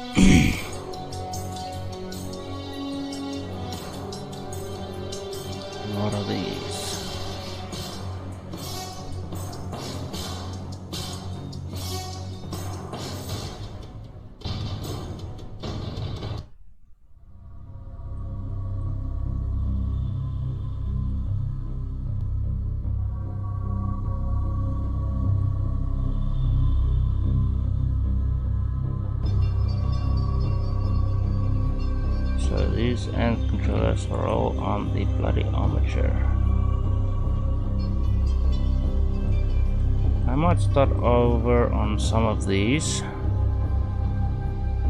What are these? So these end controllers are all on the bloody armature. I might start over on some of these,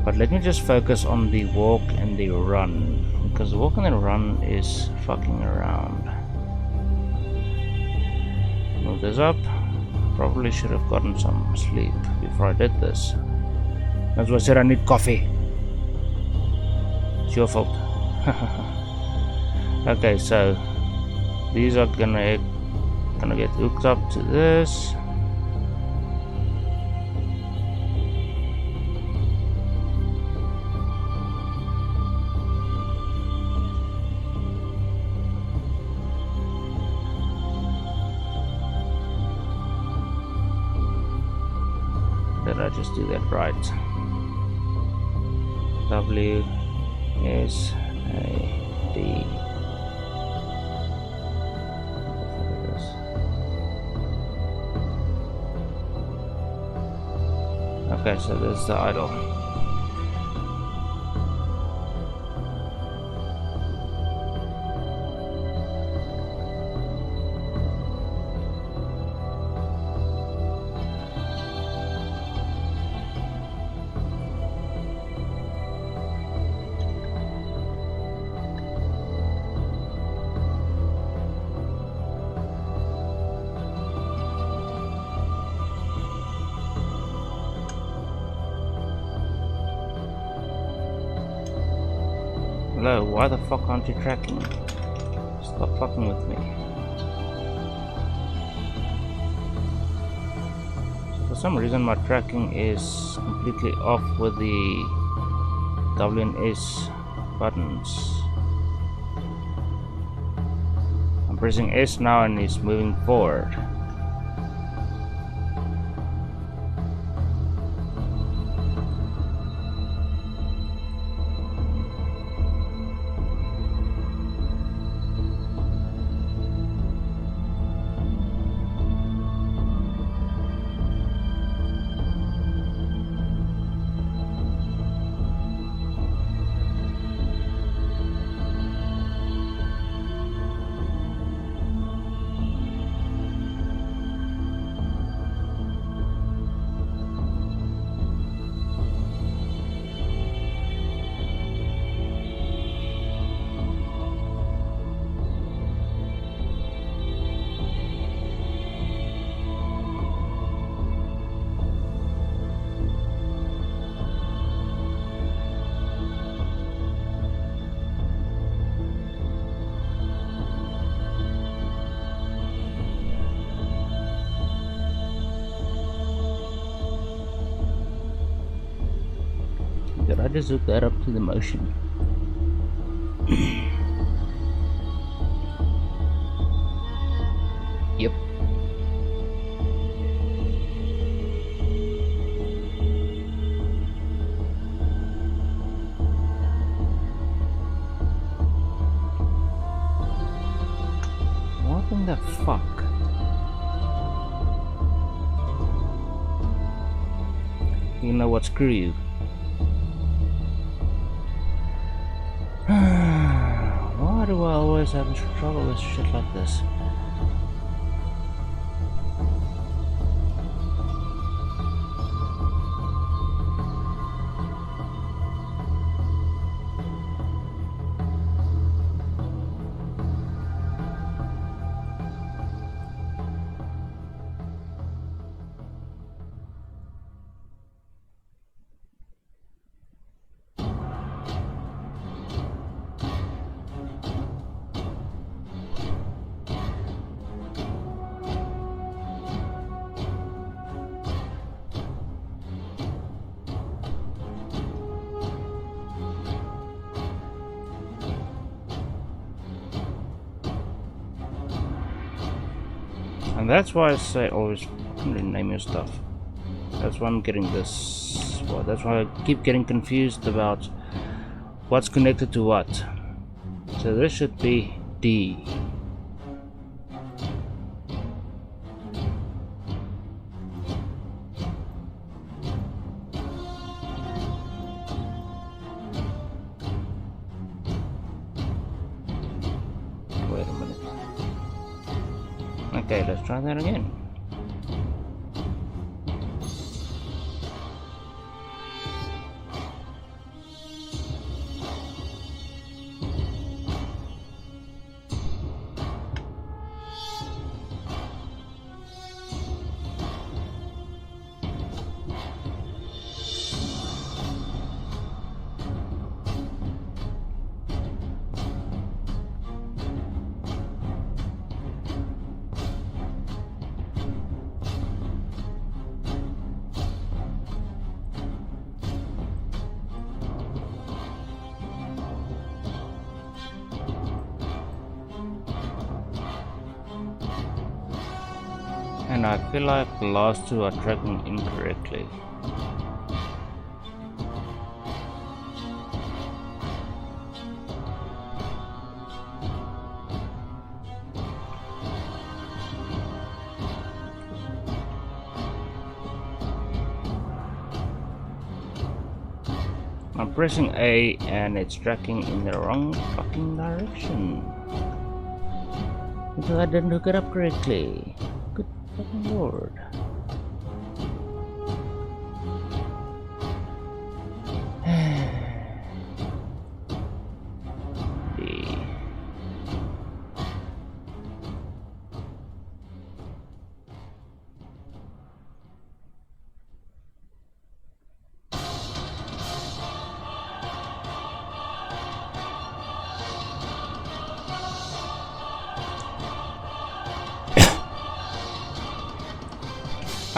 but let me just focus on the walk and the run, because the walk and the run is fucking around. Move this up. Probably should have gotten some sleep before I did this. That's why I said I need coffee. It's your fault. Okay, so these are gonna get hooked up to this. Did I just do that right? W S A D. Okay, so this is the idle. Hello, why the fuck aren't you tracking? Stop fucking with me. So for some reason my tracking is completely off with the W and S buttons. I'm pressing S now and it's moving forward. Did I just hook that up to the motion? Yep. What in the fuck? You know what? Screw you. What do I always have trouble with shit like this? And that's why I say always rename your stuff. That's why I'm getting this. Well, that's why I keep getting confused about what's connected to what. So this should be D. Wait a minute. Okay, let's try that again. And I feel like the last two are tracking incorrectly. I'm pressing A and it's tracking in the wrong fucking direction. Because I didn't hook it up correctly. Good fucking lord. B.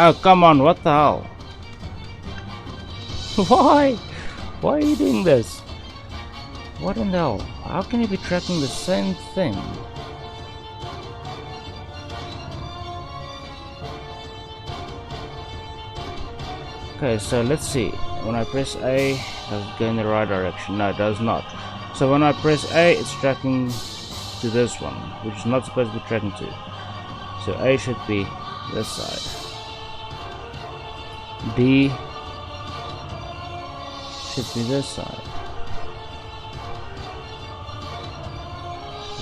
Oh, come on, what the hell? Why? Why are you doing this? What in the hell? How can you be tracking the same thing? Okay, so let's see. When I press A, does it go in the right direction? No, it does not. So when I press A, it's tracking to this one, which is not supposed to be tracking to. So A should be this side. D should be this side.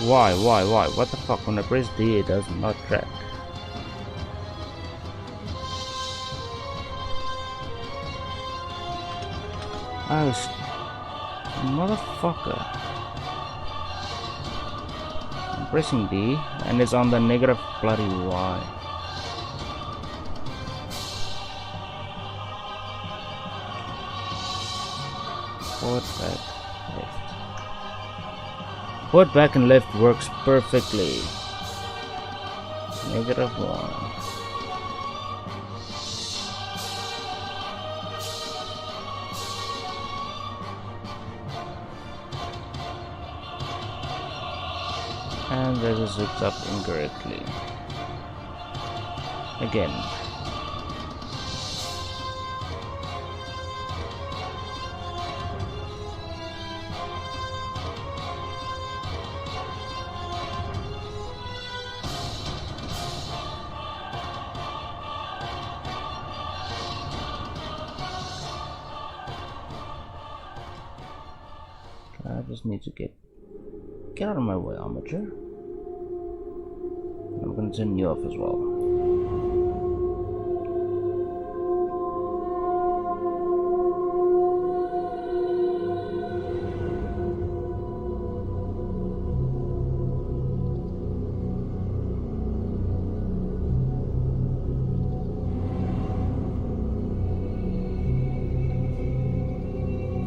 Why? What the fuck? When I press D, it does not track. Oh, motherfucker. I'm pressing D, and it's on the negative bloody Y. Forward, back, left. Forward, back, and left works perfectly. Negative 1. And this is hooked up incorrectly. Again. I just need to get Get out of my way, armature. I'm gonna turn you off as well.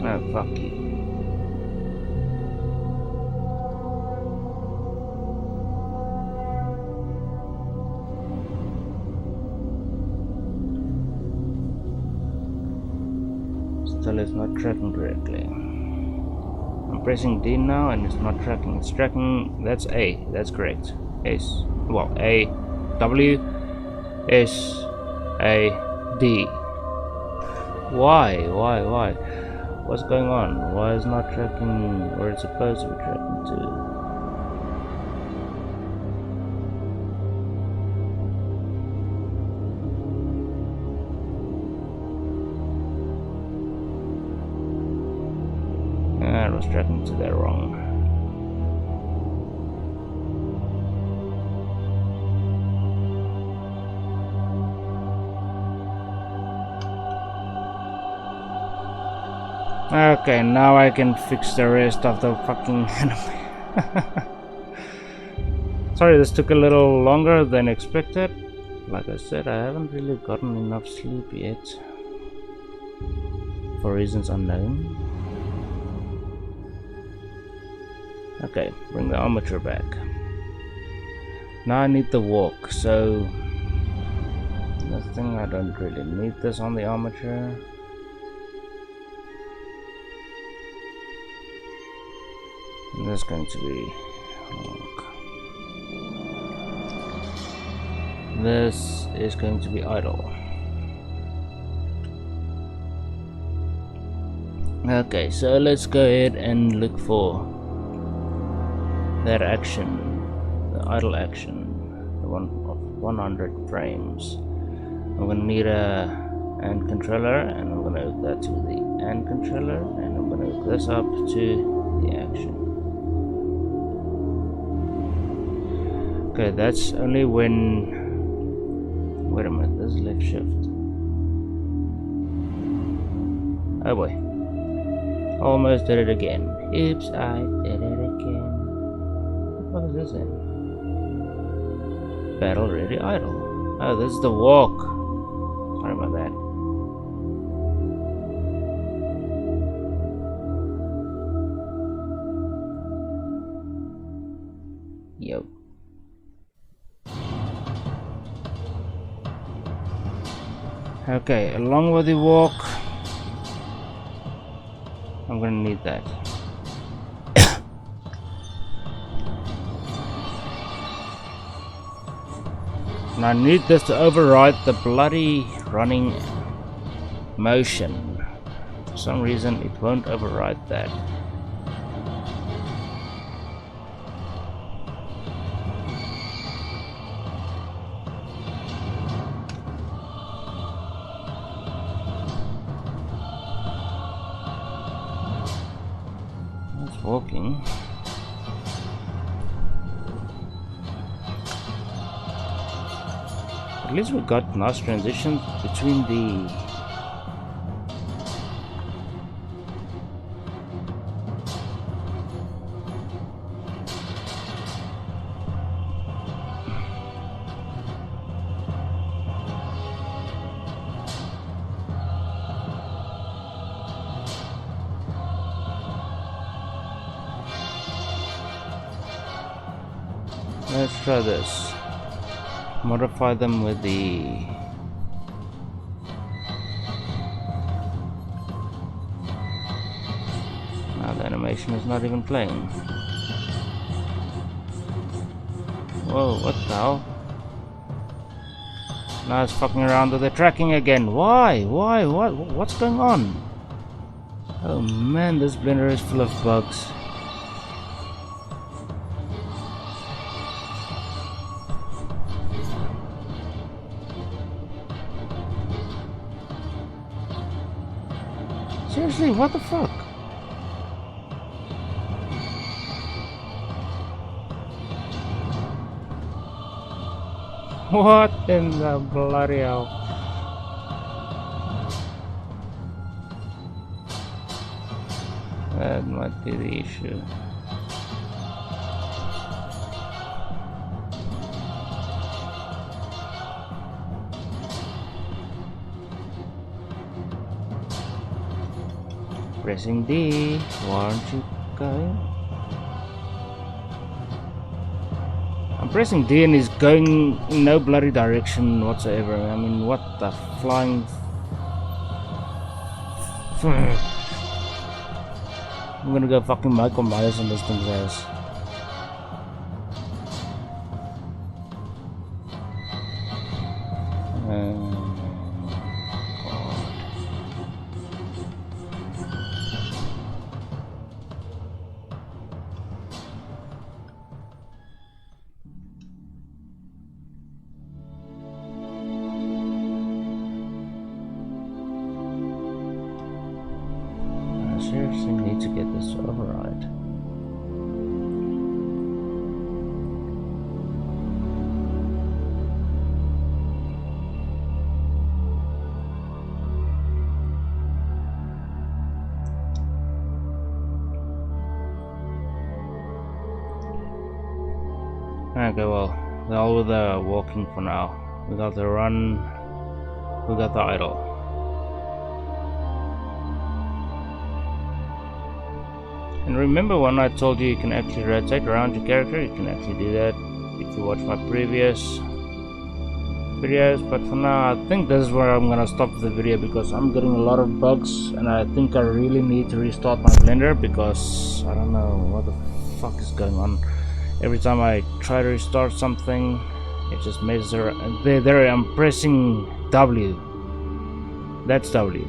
Oh, fuck you. Still it's not tracking correctly. I'm pressing D now and it's not tracking. It's tracking, that's A, that's correct. S, well, A, W, S, A, D. Why? What's going on? Why is not tracking where it's supposed to be tracking to? I was tracking to that wrong. Okay, now I can fix the rest of the fucking anime. Sorry, this took a little longer than expected. Like I said, I haven't really gotten enough sleep yet. For reasons unknown. Okay, bring the armature back. Now I need the walk, so this thing I don't really need this on the armature. And this is going to be walk. This is going to be idle. Okay, so let's go ahead and look for that action, the idle action, the one of 100 frames. I'm gonna need a AND controller, and I'm gonna hook that to the AND controller, and I'm gonna hook this up to the action. Okay, that's only when. Wait a minute, this is left shift. Oh boy. Almost did it again. Oops, I did it again. What is this in? Battle ready idle. Oh, this is the walk. Sorry about that. Yo. Okay, along with the walk, I'm gonna need that. And I need this to override the bloody running motion. For some reason it won't override that. It's walking. At least we got nice transitions between the let's try this. Modify them with the now the animation is not even playing. Whoa, what the hell? Now it's fucking around with the tracking again. Why? What's going on? Oh man, this blender is full of bugs. Seriously, what the fuck? What in the bloody hell? That might be the issue. Pressing D, aren't you going? I'm pressing D and he's going in no bloody direction whatsoever. I mean, what the flying... I'm gonna go fucking Michael Myers on this thing's ass. Seriously need to get this to override. Okay, well, we're all with the walking for now. We got the run, we got the idle. And remember when I told you can actually rotate around your character, you can actually do that if you watch my previous videos. But for now, I think this is where I'm gonna stop the video because I'm getting a lot of bugs and I think I really need to restart my blender because I don't know what the fuck is going on. Every time I try to restart something, it just messes around. There I'm pressing W. That's W.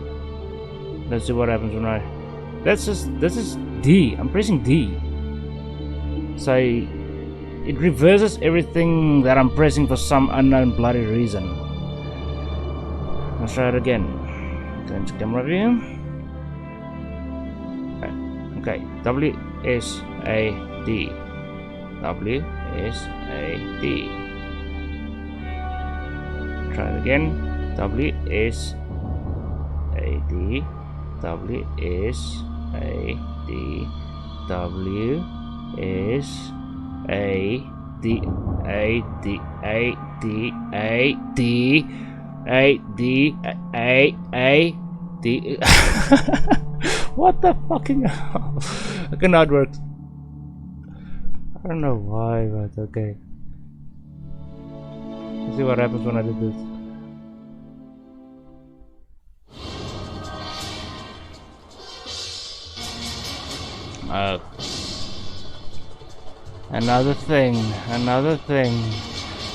Let's see what happens when I... this is D. I'm pressing D. So it reverses everything that I'm pressing for some unknown bloody reason. Let's try it again. Go into camera view. Okay. W S A D. W S A D. Try it again. W S A D. W S A D. W S A D. A D. A D. A D. A D. A D. What the fucking hell? I cannot work. I don't know why, but okay. Let's see what happens when I do this. Another thing.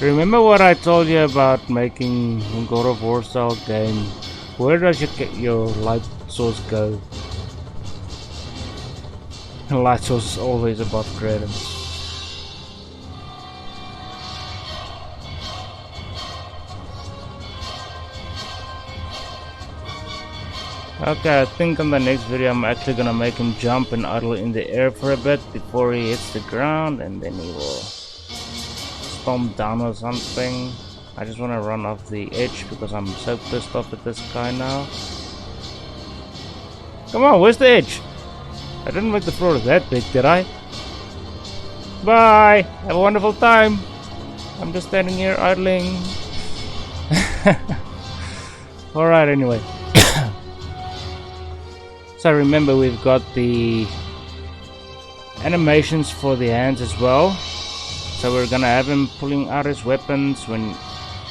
Remember what I told you about making a God of War style game? Where does your light source go? Light source is always about Kratos. Okay, I think on the next video I'm actually gonna make him jump and idle in the air for a bit before he hits the ground, and then he will stomp down or something. I just wanna run off the edge because I'm so pissed off at this guy now. Come on, where's the edge? I didn't make the floor that big, did I? Bye! Have a wonderful time! I'm just standing here idling. Alright, anyway. So remember, we've got the animations for the hands as well. So we're gonna have him pulling out his weapons when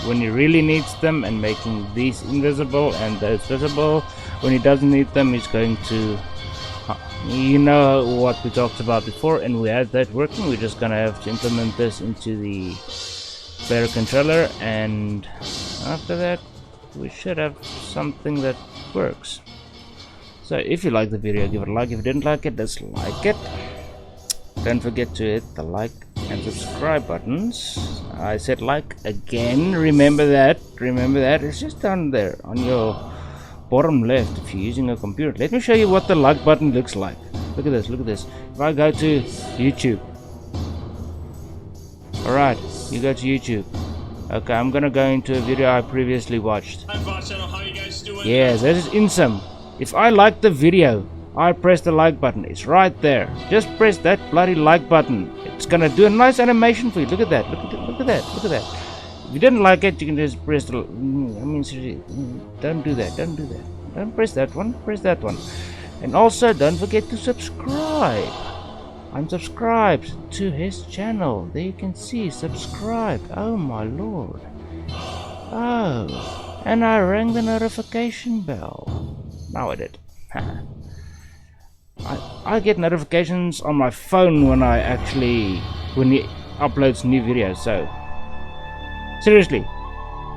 he really needs them, and making these invisible and those visible. When he doesn't need them, he's going to, you know what we talked about before, and we had that working. We're just gonna have to implement this into the player controller, and after that we should have something that works. So if you liked the video, give it a like. If you didn't like it, dislike it. Don't forget to hit the like and subscribe buttons. I said like again. Remember that. It's just down there on your bottom left if you're using a computer. Let me show you what the like button looks like. Look at this. If I go to YouTube. Alright, you go to YouTube. Okay, I'm gonna go into a video I previously watched. Hi, Boss Channel. How you guys doing? Yes, this is Insum. If I like the video, I press the like button. It's right there. Just press that bloody like button. It's gonna do a nice animation for you. Look at that. Look at that. Look at that. Look at that. If you didn't like it, you can just press the. I mean, seriously, don't do that. Don't do that. Don't press that one. Press that one. And also, don't forget to subscribe. I'm subscribed to his channel. There you can see subscribe. Oh my lord. Oh, and I rang the notification bell. Now I did. I get notifications on my phone when he uploads new videos. So seriously,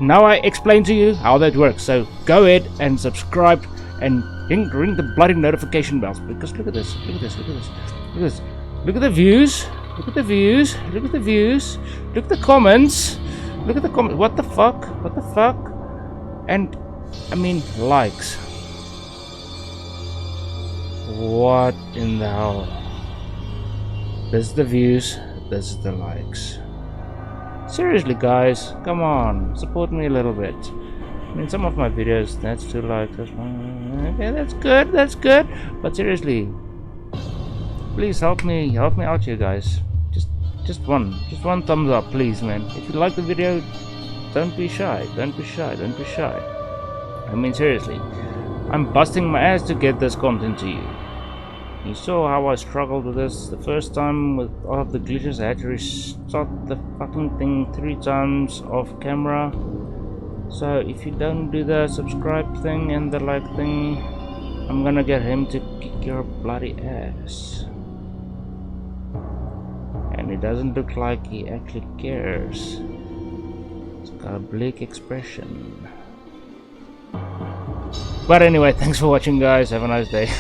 now I explain to you how that works. So go ahead and subscribe and ring the bloody notification bells, because look at this, look at this, look at this, look at this, look at the views, look at the views, look at the views, look at the comments, look at the comments. What the fuck? What the fuck? And I mean likes. What in the hell? This is the views, this is the likes. Seriously guys, come on, support me a little bit. I mean, some of my videos, that's 2 likes, that's 1. Okay, that's good. But seriously, please help me out here, guys. Just one thumbs up, please, man. If you like the video, don't be shy. Don't be shy. Don't be shy. I mean, seriously, I'm busting my ass to get this content to you. You saw how I struggled with this the first time with all of the glitches. I had to restart the fucking thing 3 times off camera. So if you don't do the subscribe thing and the like thing, I'm gonna get him to kick your bloody ass. And it doesn't look like he actually cares. It's got a bleak expression. But anyway, thanks for watching guys, have a nice day.